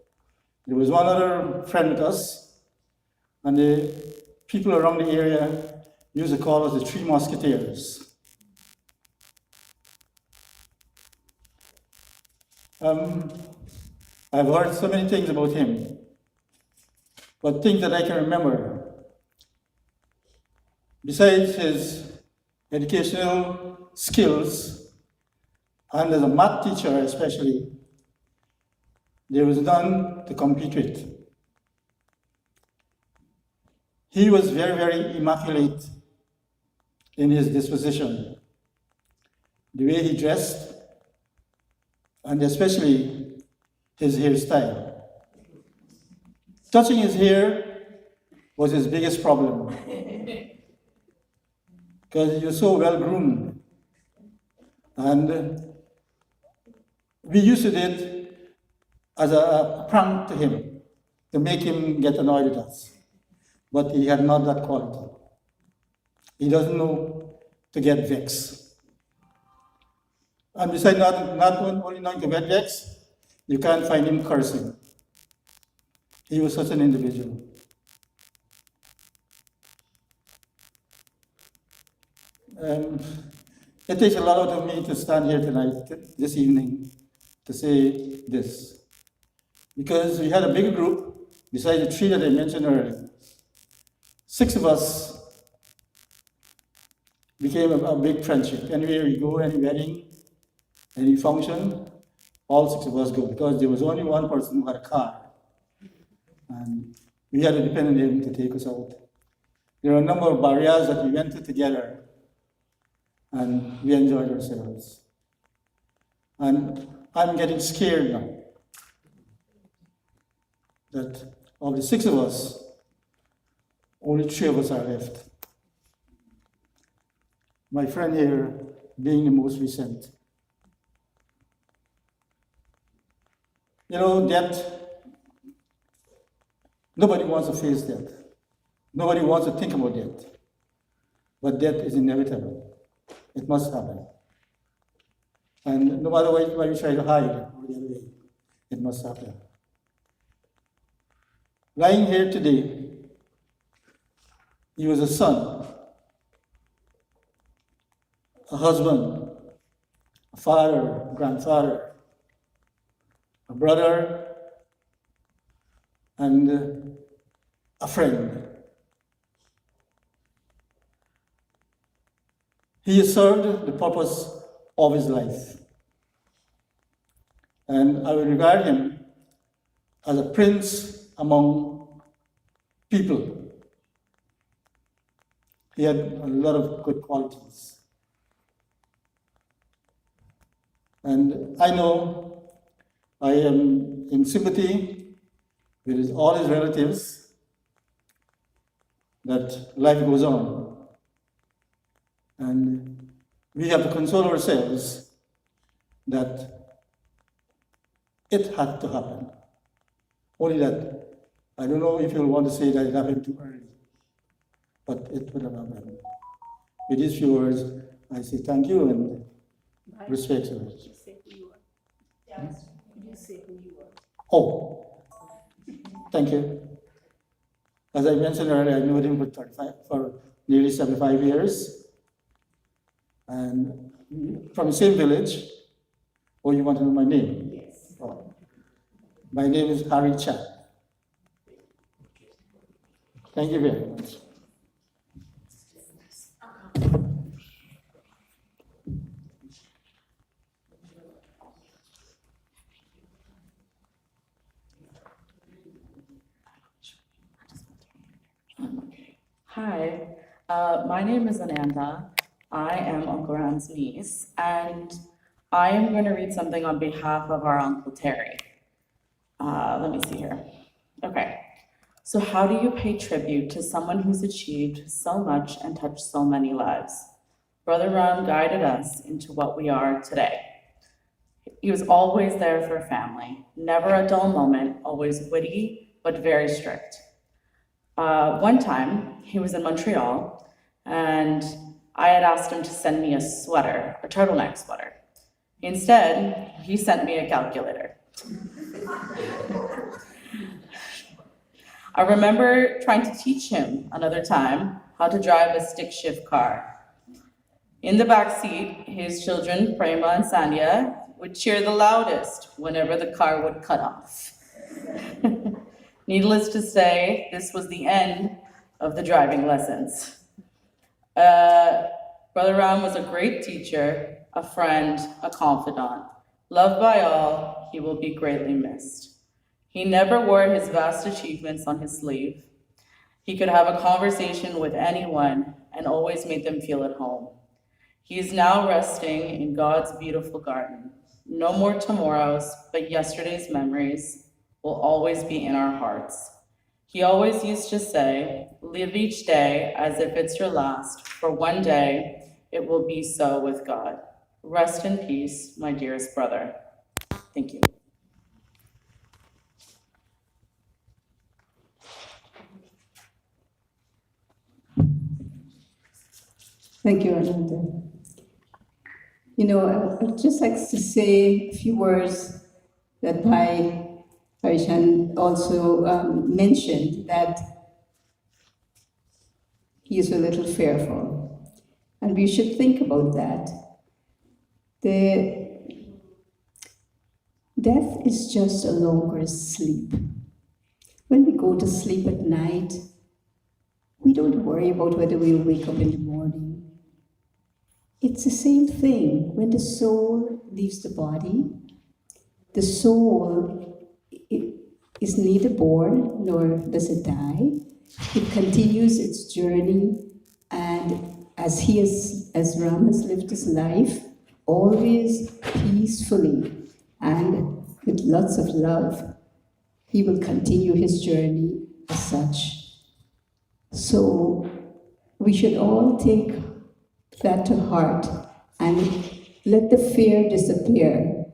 There was one other friend with us, and the people around the area used to call us the Three Musketeers. I've heard so many things about him, but things that I can remember, besides his educational skills, and as a math teacher especially, there was none to compete with. He was very, very immaculate in his disposition, the way he dressed, and especially his hairstyle. Touching his hair was his biggest problem, because he was so well groomed. And we used to do it as a prank to him, to make him get annoyed with us. But he had not that quality. He doesn't know to get vexed. And besides not only knowing to get vexed, you can't find him cursing. He was such an individual. It takes a lot out of me to stand here tonight, this evening, to say this. Because we had a big group, besides the 3 that I mentioned earlier. 6 of us became a big friendship. Anywhere we go, any wedding, any function, all 6 of us go, because there was only one person who had a car. And we had to depend on him to take us out. There are a number of barriers that we went to together, and we enjoyed ourselves. And I'm getting scared now that of the 6 of us, only 3 of us are left. My friend here being the most recent. You know, death, nobody wants to face death. Nobody wants to think about death. But death is inevitable. It must happen. And no matter why you try to hide or get away, it must happen. Lying here today, he was a son, a husband, a father, grandfather, a brother, and a friend. He served the purpose of his life. And I will regard him as a prince among people. He had a lot of good qualities. And I know I am in sympathy with all his relatives that life goes on. And we have to console ourselves that it had to happen. Only that, I don't know if you'll want to say that it happened too early, but it would have happened. With these few words, I say thank you and respect to it. You say who you are. Oh, thank you. As I mentioned earlier, I knew him for nearly 75 years. And from the same village. Oh, you want to know my name? Yes. Oh. My name is Harry Chan. Thank you very much. Hi, my name is Ananda. I am Uncle Ram's niece, and I am going to read something on behalf of our Uncle Terry. Let me see here. Okay. So how do you pay tribute to someone who's achieved so much and touched so many lives? Brother Ram guided us into what we are today. He was always there for family, never a dull moment, always witty, but very strict. One time, he was in Montreal, and I had asked him to send me a sweater, a turtleneck sweater. Instead, he sent me a calculator. I remember trying to teach him another time how to drive a stick shift car. In the back seat, his children, Prema and Sandhya, would cheer the loudest whenever the car would cut off. Needless to say, this was the end of the driving lessons. Brother Ram was a great teacher, a friend, a confidant. Loved by all, he will be greatly missed. He never wore his vast achievements on his sleeve. He could have a conversation with anyone and always made them feel at home. He is now resting in God's beautiful garden. No more tomorrows, but yesterday's memories will always be in our hearts. He always used to say, live each day as if it's your last, for one day it will be so with God. Rest in peace, my dearest brother. Thank you. Thank you, Ananda. You know, I'd just like to say a few words that Bhai Harishan also mentioned, that he is a little fearful. And we should think about that. The death is just a longer sleep. When we go to sleep at night, we don't worry about whether we'll wake up in the morning. It's the same thing. When the soul leaves the body, the soul is neither born nor does it die. It continues its journey, and as Ram has lived his life, always peacefully, and with lots of love, he will continue his journey as such. So we should all take that to heart and let the fear disappear.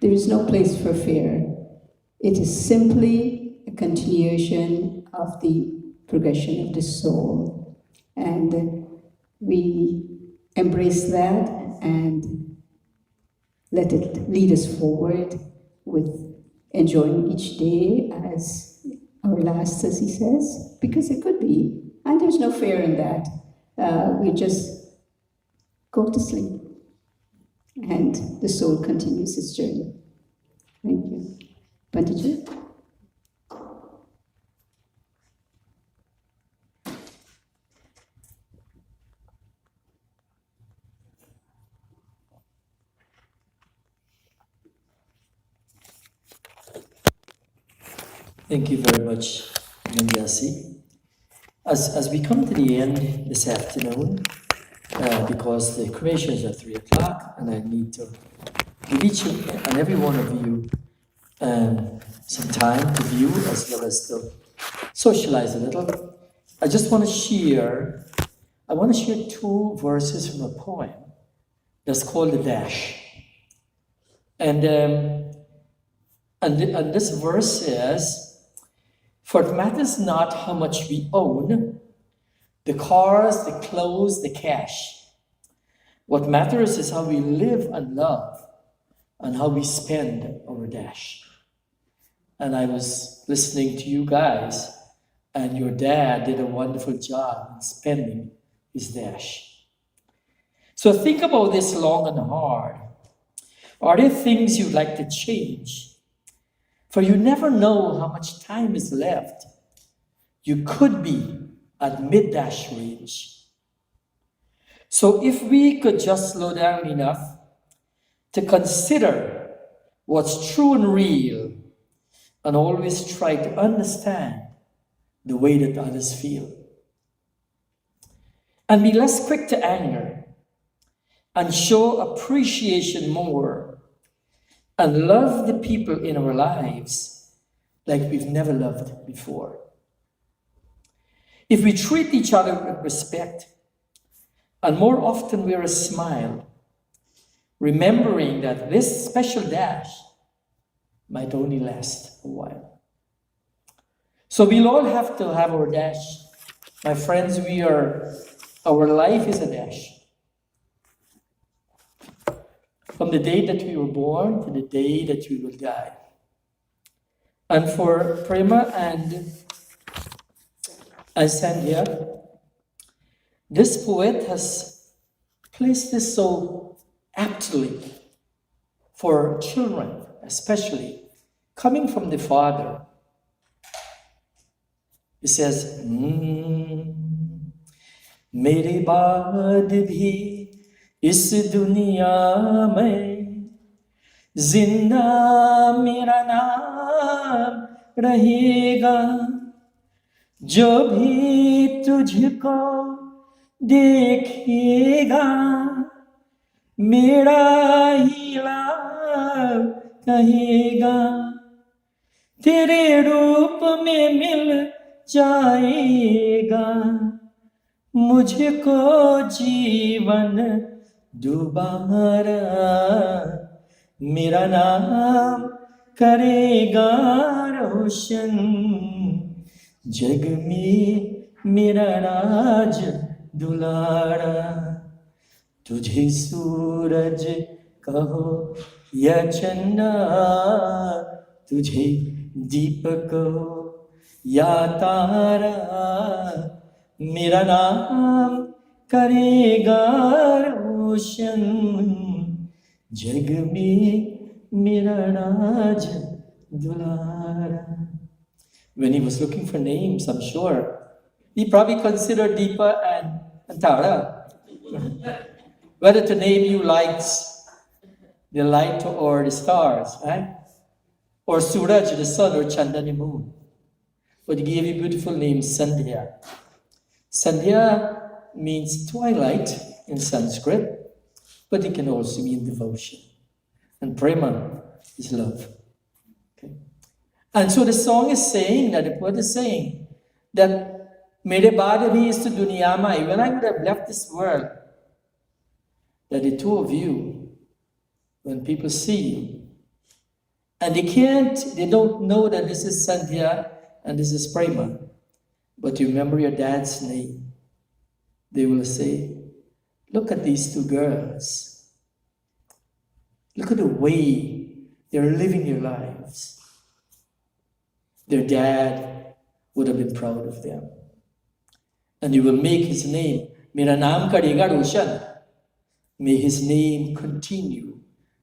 There is no place for fear. It is simply a continuation of the progression of the soul. And we embrace that and let it lead us forward with enjoying each day as our last, as he says, because it could be. And there's no fear in that. We just go to sleep and the soul continues its journey. Thank you. Panditji? Thank you very much, Manjasi. As we come to the end this afternoon, because the cremation is at 3 o'clock, and I need to give each and every one of you some time to view as well as to socialize a little. I just want to share, two verses from a poem that's called The Dash. And this verse says, "For it matters not how much we own, the cars, the clothes, the cash. What matters is how we live and love and how we spend our dash." And I was listening to you guys, and your dad did a wonderful job in spending his dash. So think about this long and hard. Are there things you'd like to change? For you never know how much time is left. You could be at mid-dash range. So if we could just slow down enough to consider what's true and real, and always try to understand the way that others feel. And be less quick to anger, and show appreciation more, and love the people in our lives like we've never loved before. If we treat each other with respect, and more often wear a smile, remembering that this special dash might only last a while. So we'll all have to have our dash. My friends, our life is a dash. From the day that we were born to the day that we will die. And for Prema and Sandhya, this poet has placed this so aptly for children, especially coming from the father. It says, मेरे बाद भी इस दुनिया में जिंदा मेरा नाम रहेगा, जो भी तुझको देखेगा मेरा ही नाम कहेगा, तेरे रूप में मिल जाएगा मुझको जीवन दोबारा, मेरा नाम करेगा रोशन, जग में मेरा राज दुलारा, तुझे सूरज कहो या चंदा, तुझे दीपक कहो या तारा, मेरा नाम करेगा रोशन, जग में मेरा राज दुलारा. When he was looking for names, I'm sure he probably considered Deepa and Tara whether to name you lights, the light or the stars, right? Or Suraj, the sun, or Chanda, the moon. But he gave you beautiful name, Sandhya. Sandhya means twilight in Sanskrit, but it can also mean devotion. And prema is love. Okay? And so the song is saying that, the poet is saying that Mere baad bhi is duniya mein, when I would have left this world, that the two of you, when people see you, and they don't know that this is Sandhya and this is Prema, but you remember your dad's name, they will say, look at these two girls. Look at the way they're living their lives. Their dad would have been proud of them. And you will make his name, Mera naam karega roshan. May his name continue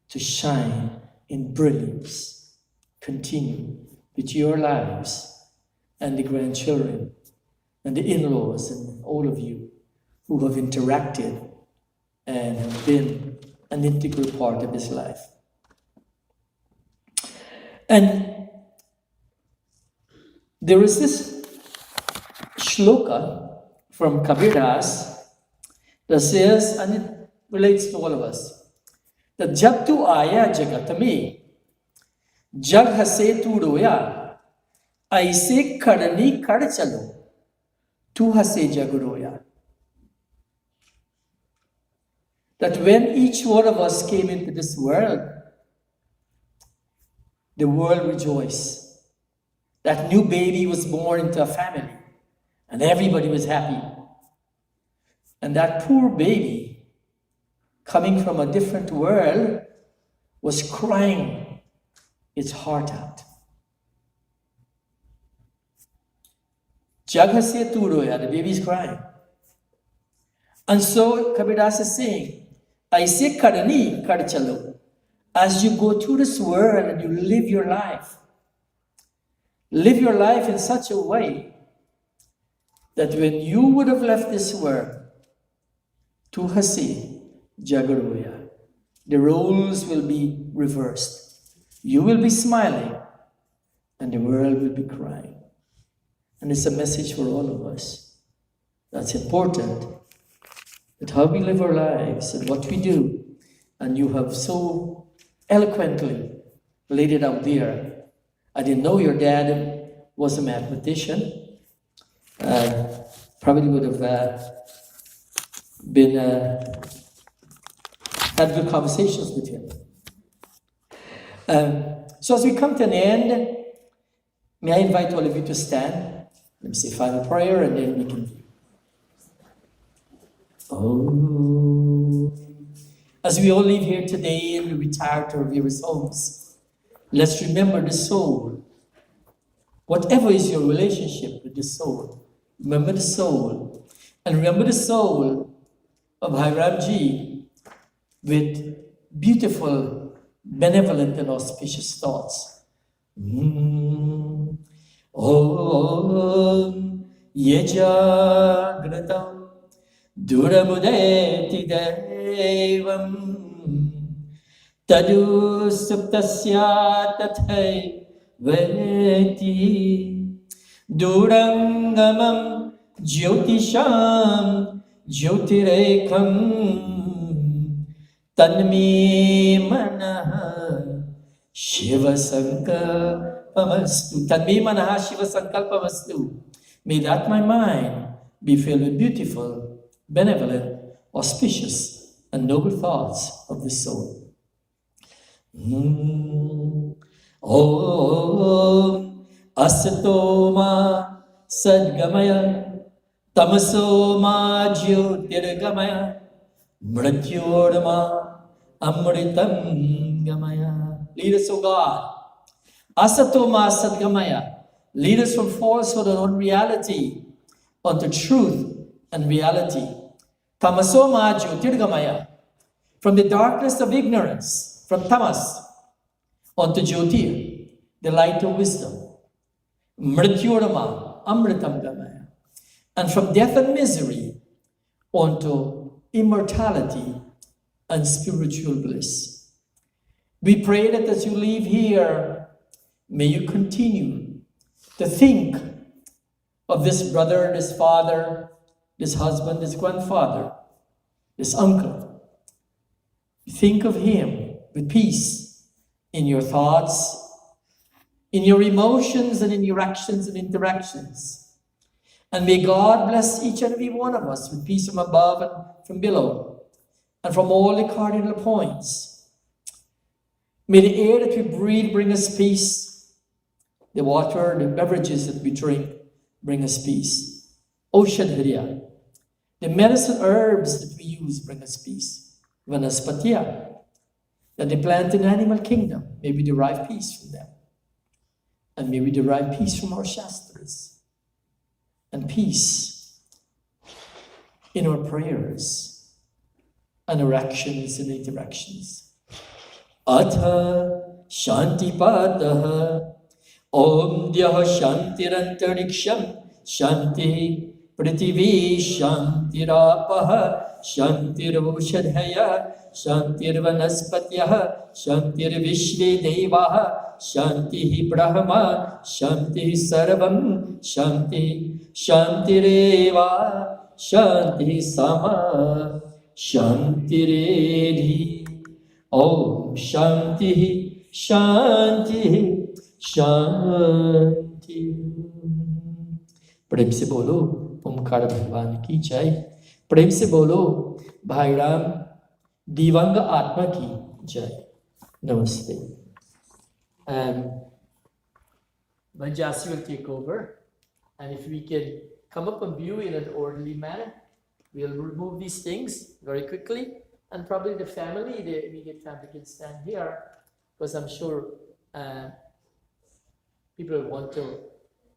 to shine in brilliance. Continue with your lives and the grandchildren and the in-laws and all of you who have interacted and have been an integral part of his life. And there is this shloka from Kabir Das that says, and it relates to all of us, that jab tu aaya jagat mein, jag hase tu roya, aise karni kar chalo, tu hase jag roya. That when each one of us came into this world, the world rejoiced. That new baby was born into a family, and everybody was happy. And that poor baby, coming from a different world, was crying its heart out. Jag hase tu roya, the baby is crying. And so Kabir Das is saying, aise karni kar chalo. As you go through this world and you live your life in such a way that when you would have left this world, tu hasi jagaroya, the roles will be reversed. You will be smiling and the world will be crying. And it's a message for all of us. That's important. That how we live our lives and what we do, and you have so eloquently laid it out there. I didn't know your dad was a mathematician. Probably would have had good conversations with him. So as we come to an end, may I invite all of you to stand. Let me say final prayer and then we can. Oh. As we all leave here today and we retire to our various homes, let's remember the soul. Whatever is your relationship with the soul, remember the soul. And remember the soul of Bhairamji with beautiful, benevolent and auspicious thoughts. Om Yejagratam Duramudeti Devam Tadu Suptasya Tathai Veti Durangamam Jyotisham Jyotirekam Tanmi Manaha Shiva Sankalpamastu. Tanmi Manaha Shiva Sankalpamastu. May that my mind be filled with beautiful, benevolent, auspicious, and noble thoughts of the soul. Om Asatoma Sadgamaya Tamasoma Jyotirgamaya Mrityorma Amritam Gamaya. Lead us, O God. Asatoma Sadgamaya. Lead us from falsehood and unreality unto truth and reality. Tamasoma Jyotirgamaya. From the darkness of ignorance, from tamas, onto Jyotir, the light of wisdom. Mrityorama, Amritam Gamaya. And from death and misery onto immortality and spiritual bliss. We pray that as you leave here, may you continue to think of this brother, this father, this husband, this grandfather, this uncle. Think of him with peace in your thoughts, in your emotions, and in your actions and interactions. And may God bless each and every one of us with peace from above and from below, and from all the cardinal points. May the air that we breathe bring us peace. The water, the beverages that we drink bring us peace. Oshadhriya. The medicine herbs that we use bring us peace. Vanaspatiya. That the plant and animal kingdom, may we derive peace from them. And may we derive peace from our Shastras. And peace in our prayers and our actions and interactions. Atha Shantipataha Om Dhyah Shantirantariksham Shanti Prithivi Shantirapaha Shantirvushadhaya Shantirvanaspatyaha Shantirvishve Devaha Shanti Brahma Shanti Sarvam Shanti Shantireva Shanti Sama Shantiredhi Om Shanti Shanti Shanti. प्रेम से बोलो ओमकार भगवान की जय। प्रेम से बोलो भाई राम दिवंग आत्मा की जय। Namaste. Manjasi will take over, and if we can come up and view in an orderly manner, we'll remove these things very quickly, and probably the family, the immediate family, can stand here, because I'm sure people want to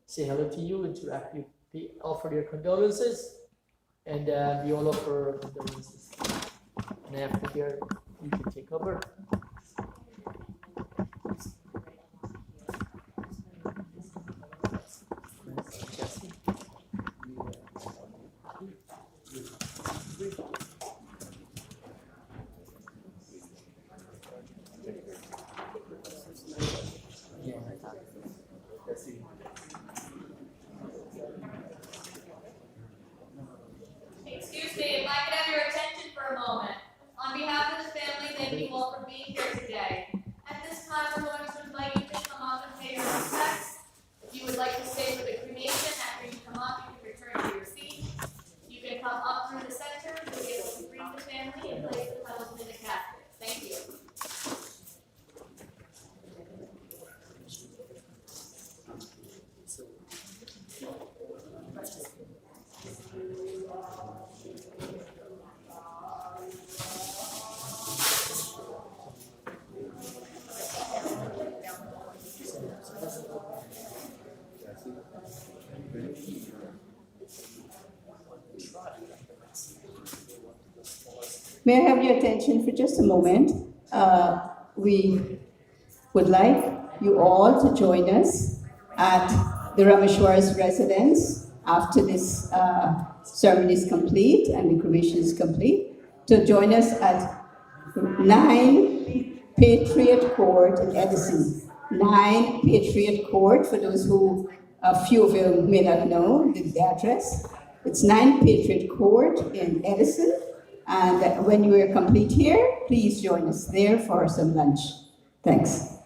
say hello to you, interact with you, offer their condolences, and we all offer condolences. And after here, you can take over. Excuse me, if I could have your attention for a moment. On behalf of the family, thank you all for being here today. At this time, we're going to invite you to come up and pay your respects. If you would like to stay for the cremation, after you come up, you can return to your seat. You can come up through the center, you'll be able to greet the family and place the petals in the casket. Thank you. May I have your attention for just a moment? We would like you all to join us at the Rameshwar's residence after this ceremony is complete and the cremation is complete, to join us at 9 Patriot Court in Edison. 9 Patriot Court, for those who, a few of you may not know the address. It's 9 Patriot Court in Edison. And when you are complete here, please join us there for some lunch. Thanks.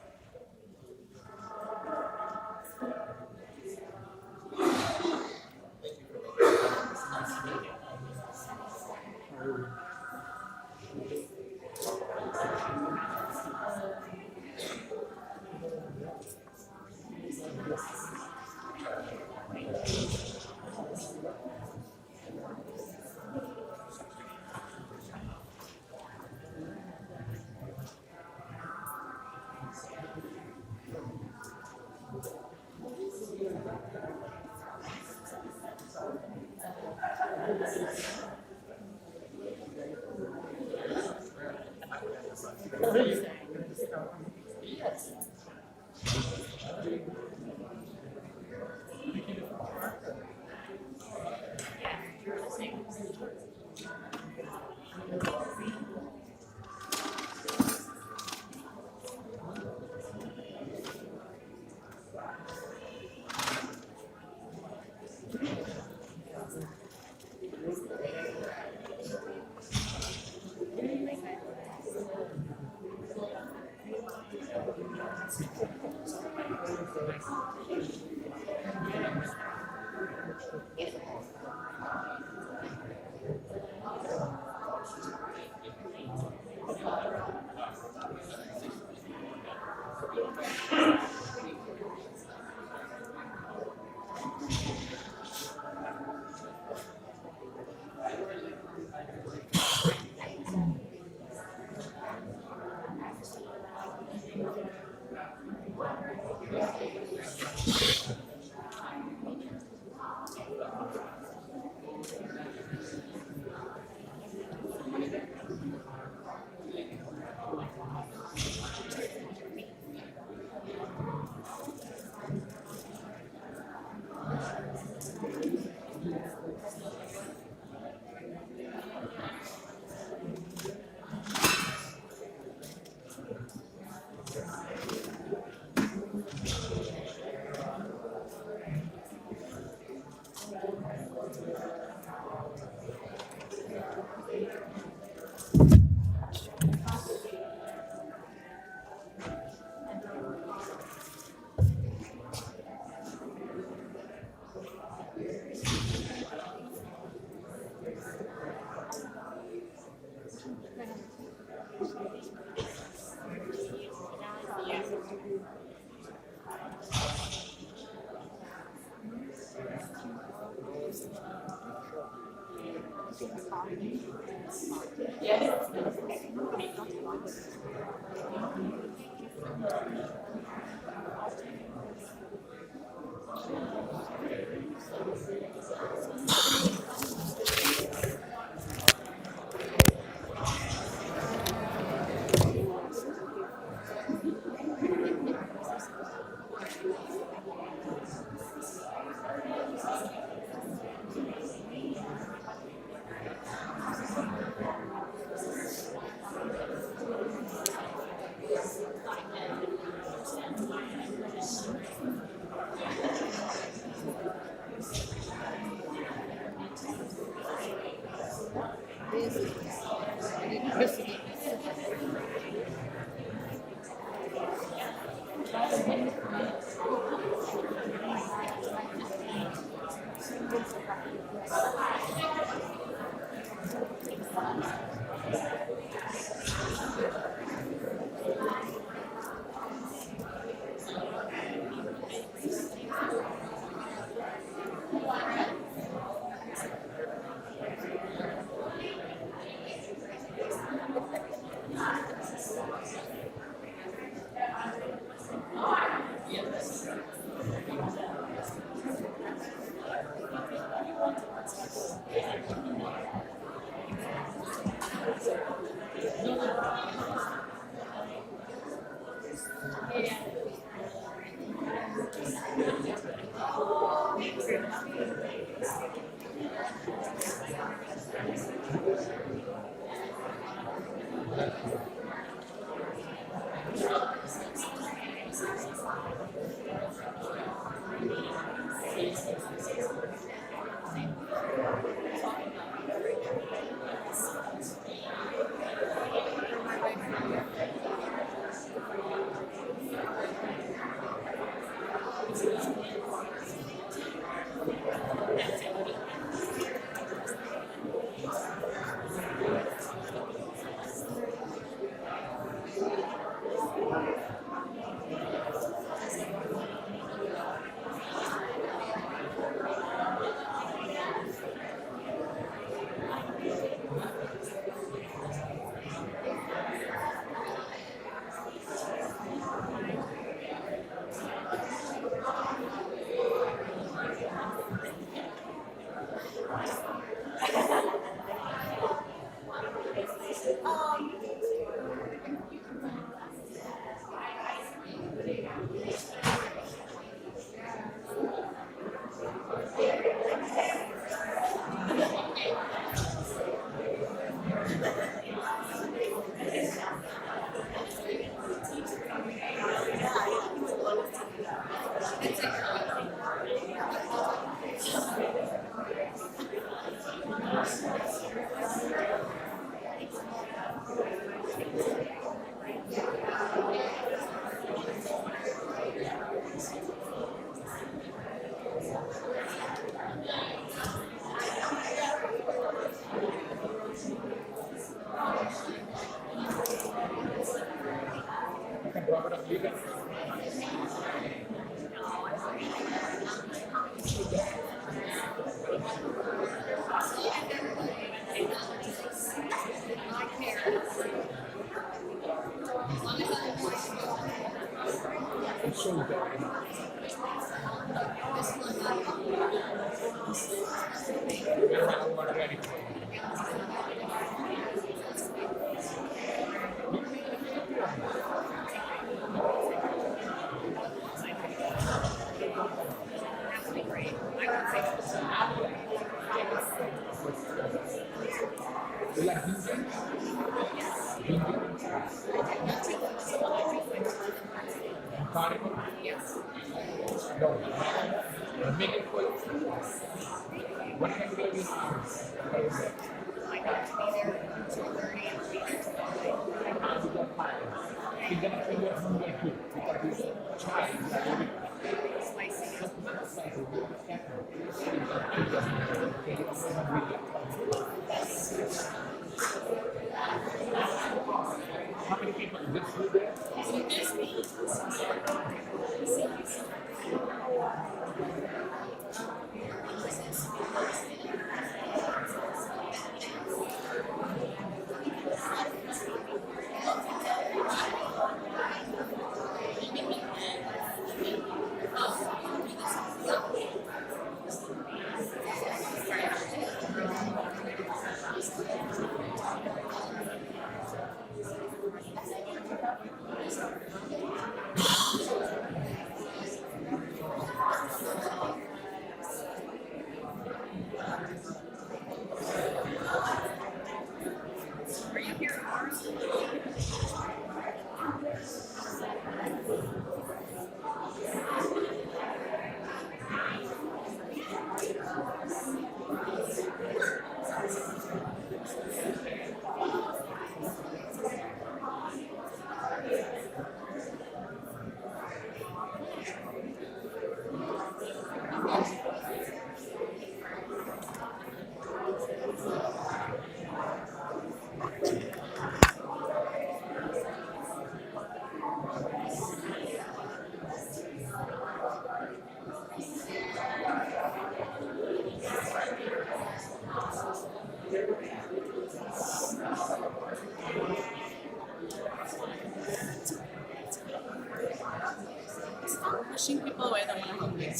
Pushing people away that want to help you.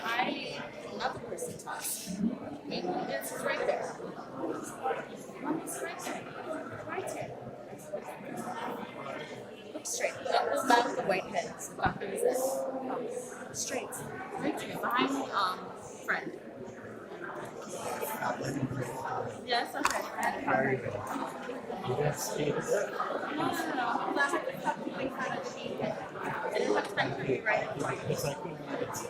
I love the person talks. Maybe it's right there. It's right there. Right there. Look straight. Look back with the white head. So back is this. Straight. Right here. Behind friend. Yes, okay. No. Last time I talked to you, I had to change it. I didn't have time for you right away. It's okay. It's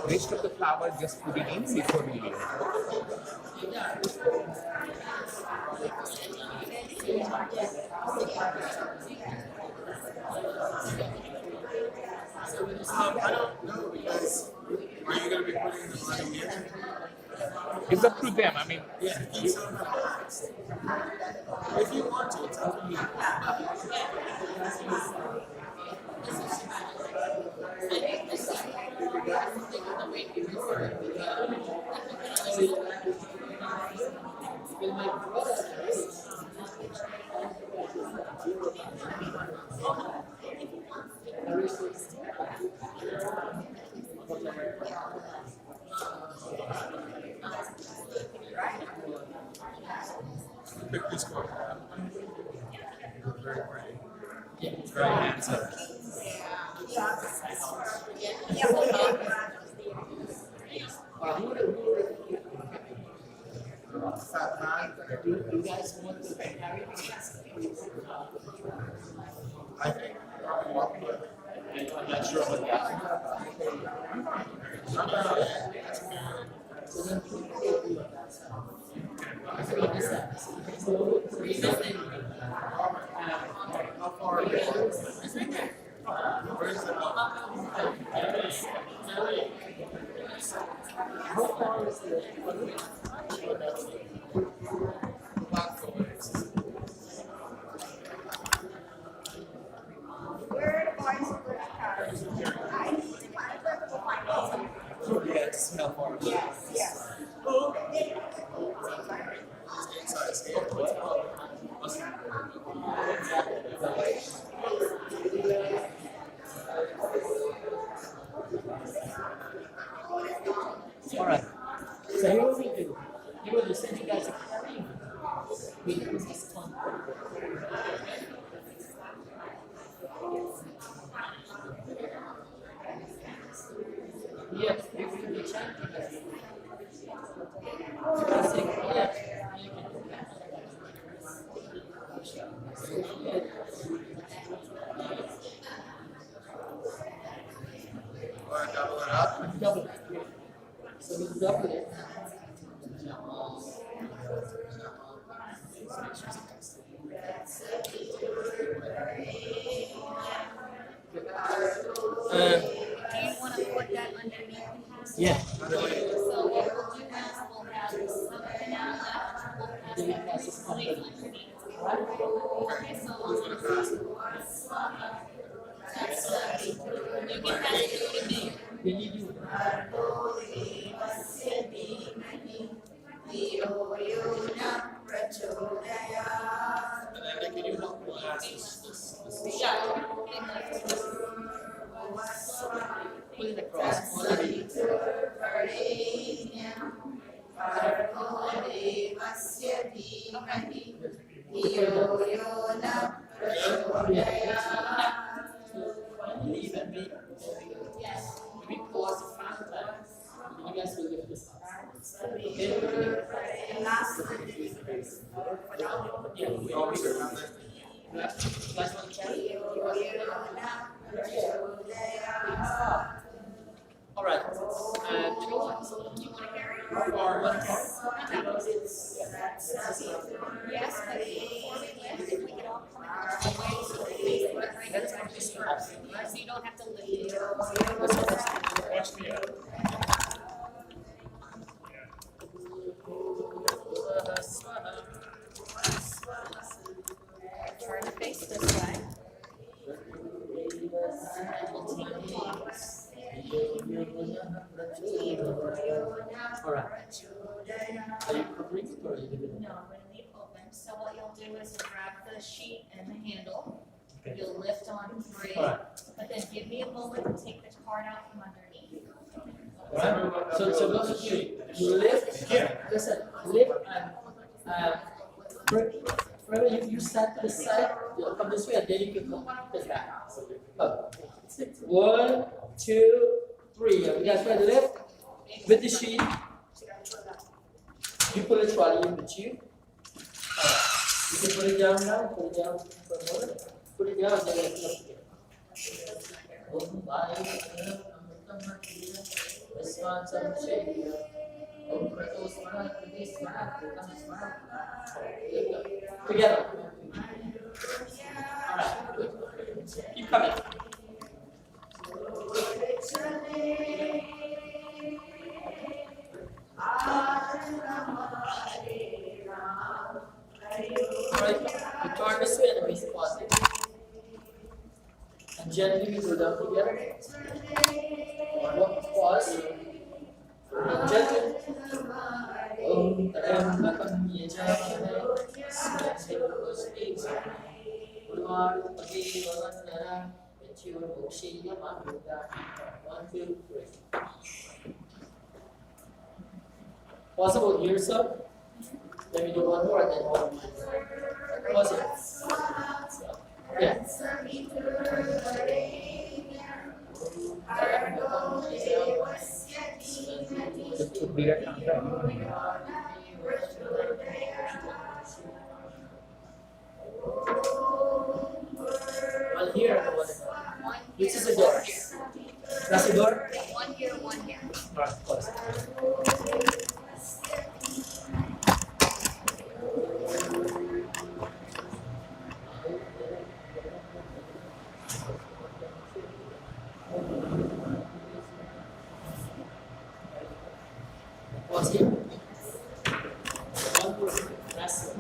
Rest of the flowers just put it in before we leave. I don't know because are you going to be putting them on a wheel? It's up to them. I mean, Yeah, keep some relaxed. If you want to, it's up to you. Pick this one. Very pretty. Very handsome. Fat man. You guys want to carry I think probably walk away. I'm not sure about that. How far are you? Where is it? How far is the Yes, how far? Yes. All right. So here what we do. Here what we send you guys a carrying. We use this one. Yes, you can be chanting. Or double it up. Double it. So we double it. Do you want to put that underneath the casket? Yeah. So what we'll do now is we'll have something down left, we'll pass Then we it pass this completely company. underneath. Okay, so we'll you can pass it to me. Then you do. And then can you help me pass this? Yeah. Put it across. All of it. Leave and me. Yes. We pause the fountain. You guys will lift this up. Yeah, we always around there. Last one, carry. All right. You know what? You want to carry? Or one part. Yes, but before we lift, if we could all come out of the way so we face the right direction first. So you don't have to lift it. watch me out. Turn the face this way. And we'll take the box. All right. Are you covering it or are you leaving it? No, I'm gonna leave open. So what you'll do is you'll grab the sheet and the handle. Okay. You'll lift on 3, All right. but then give me a moment to take the card out from underneath. Right? So those of you lift, listen, lift and wherever you stand to the side, you'll come this way and then you can come this back. Up. 1, 2, 3. You guys ready to lift? Make With the sheet, you put a trolley in with you. You can put it down now, put it down for a moment. Put it down, then lift it up again. Together. Alright, good. Keep coming. Alright, you turn this way and the waist positive. And gently we go down together. One more pause. And gently. Om Taram Yajahare Smash Ulwar Pagi Vavanara Pechur Bokshi Yamamuda 1, 2, 3. Possible here, sir? Let me do one more and then one more. Was it? Yeah. Bigger contract. Well, here, which is the door? That's the door? One here, one here. Right, close. What's here? One more. That's it.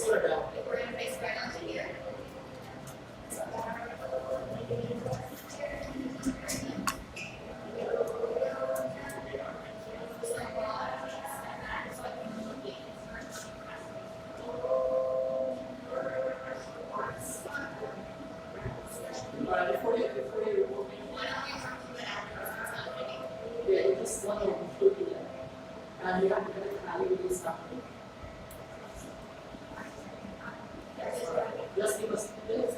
We're gonna face right onto here. And you have to get a carry with this stuff. Just give us this.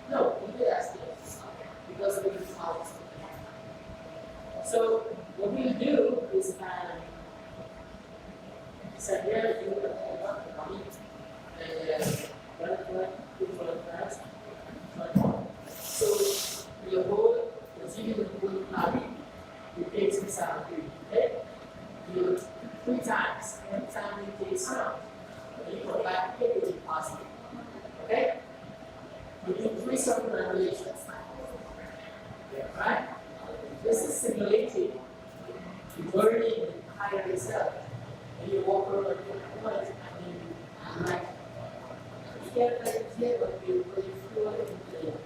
No, we did ask this because we can solve it. So what we do is set here you the money and so your whole receiving the whole carry. You take some sound, okay? You do it 3 times. Every time you take sound, you go back here, you positive. Okay? You do 3 circumambulations. Right? This is simulating you burning the entire yourself. And you walk around and and then you like you get like here, but you feel it in the air.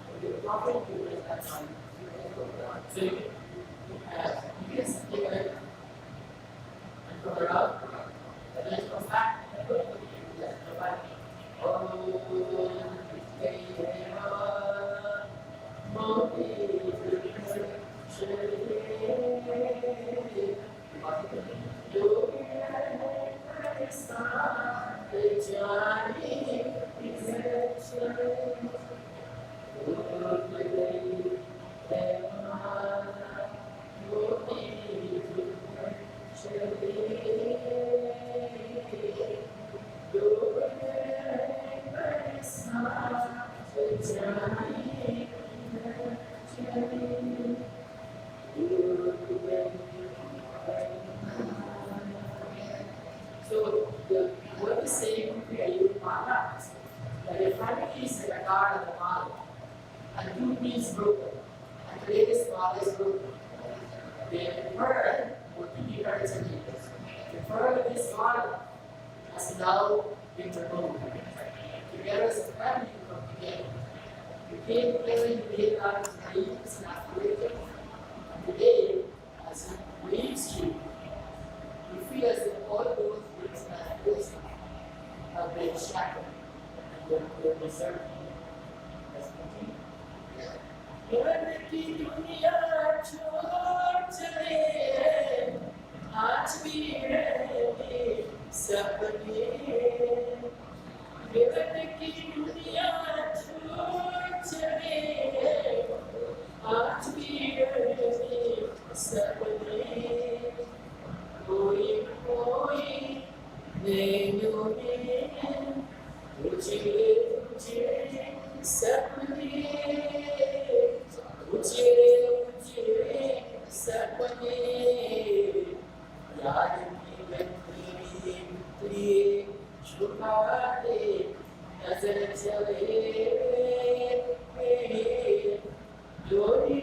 When you're dropping, you make that sound. So you can skip it and put it up, and then come back and put it back. So what we say here, you realize that if I piece in the guard of the body, and 2 pieces broken, and the latest body is broken, the bird will be hurt and meters. The bird of this body has now been removed. Together as a family, you come together. You came together, you made life to leaves and aspirations. And today, as he leaves you, you feel as if all those things that have been shackled and you're deserving. की दुनिया छोड़ चले आज भी रहने सपने मिलन की दुनिया छोड़ चले आज भी रहने सपने कोई कोई नैनों में मुझे मुझे सपने मुझे मुझे सपने याद की गंदी लिए छुपा दे नजर चले डोरी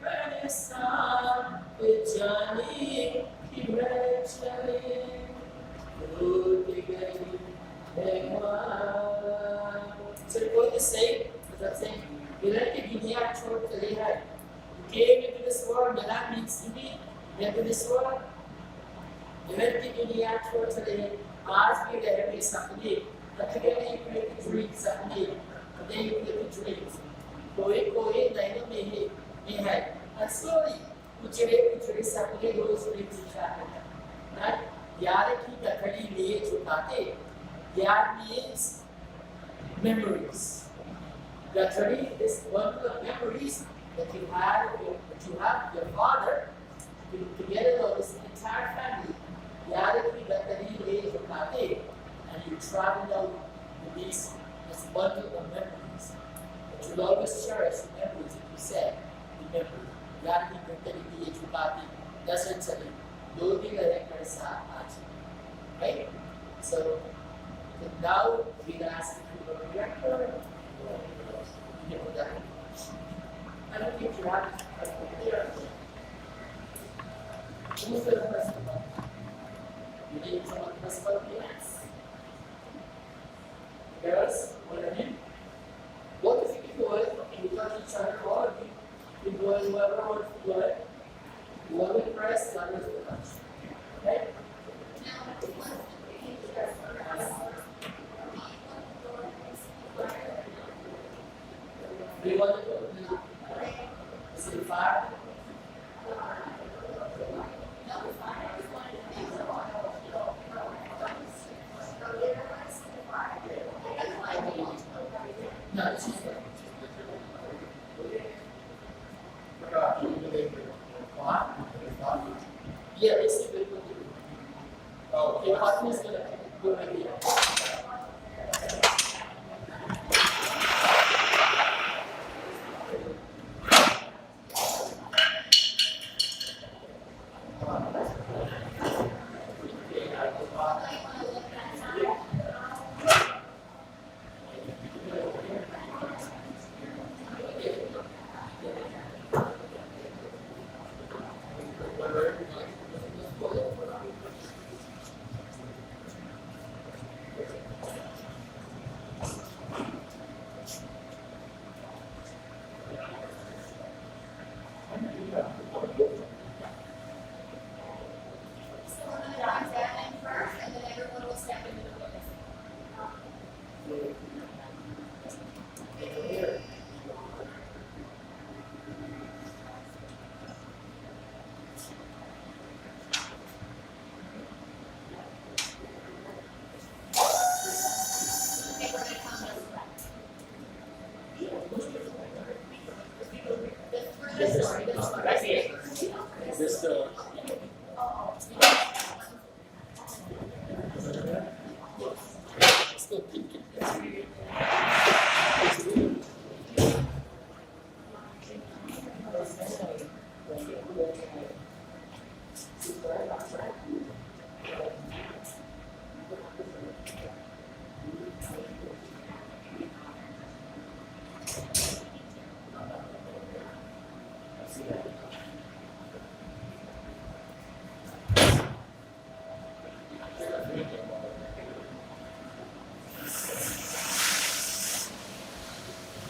बरसात जाने की मैं चले टूट गई है माँ। So we're going to sing, as I'm saying, मिलन की दुनिया छोड़ चले है. You came into this world, Milan means to be, into this world. मिलन की दुनिया छोड़ चले हैं, आज भी रहने सपने. But together you create the dreams, सपने. Today you create the dreams. कोई कोई नैनों में है. And slowly, उजड़े सपने रोज मिलते जाते हैं. Right? याद की ककड़ी लिए झुकाते. Yad means memories. Gathari is one of the memories that you have with your father, together with this entire family. Yad ki Gathari le jukate, and you travel out with this bundle of memories. But you'll always cherish the memories that you said. Remember, Yad ki Gathari le jukate. Doesn't say, do the director sa aaj. Right? So now we ask the director. I don't think you have to prepare. Who's the first one? You need someone to first one? Yes. Girls, what are you? What is it you want? You got each other all of you. You go and whoever wants to do it. Whoever press, the others will touch. Okay? Do you want to go? Is it fire? No, it's just yeah, it's a good one. Oh, your partner is going to go right here.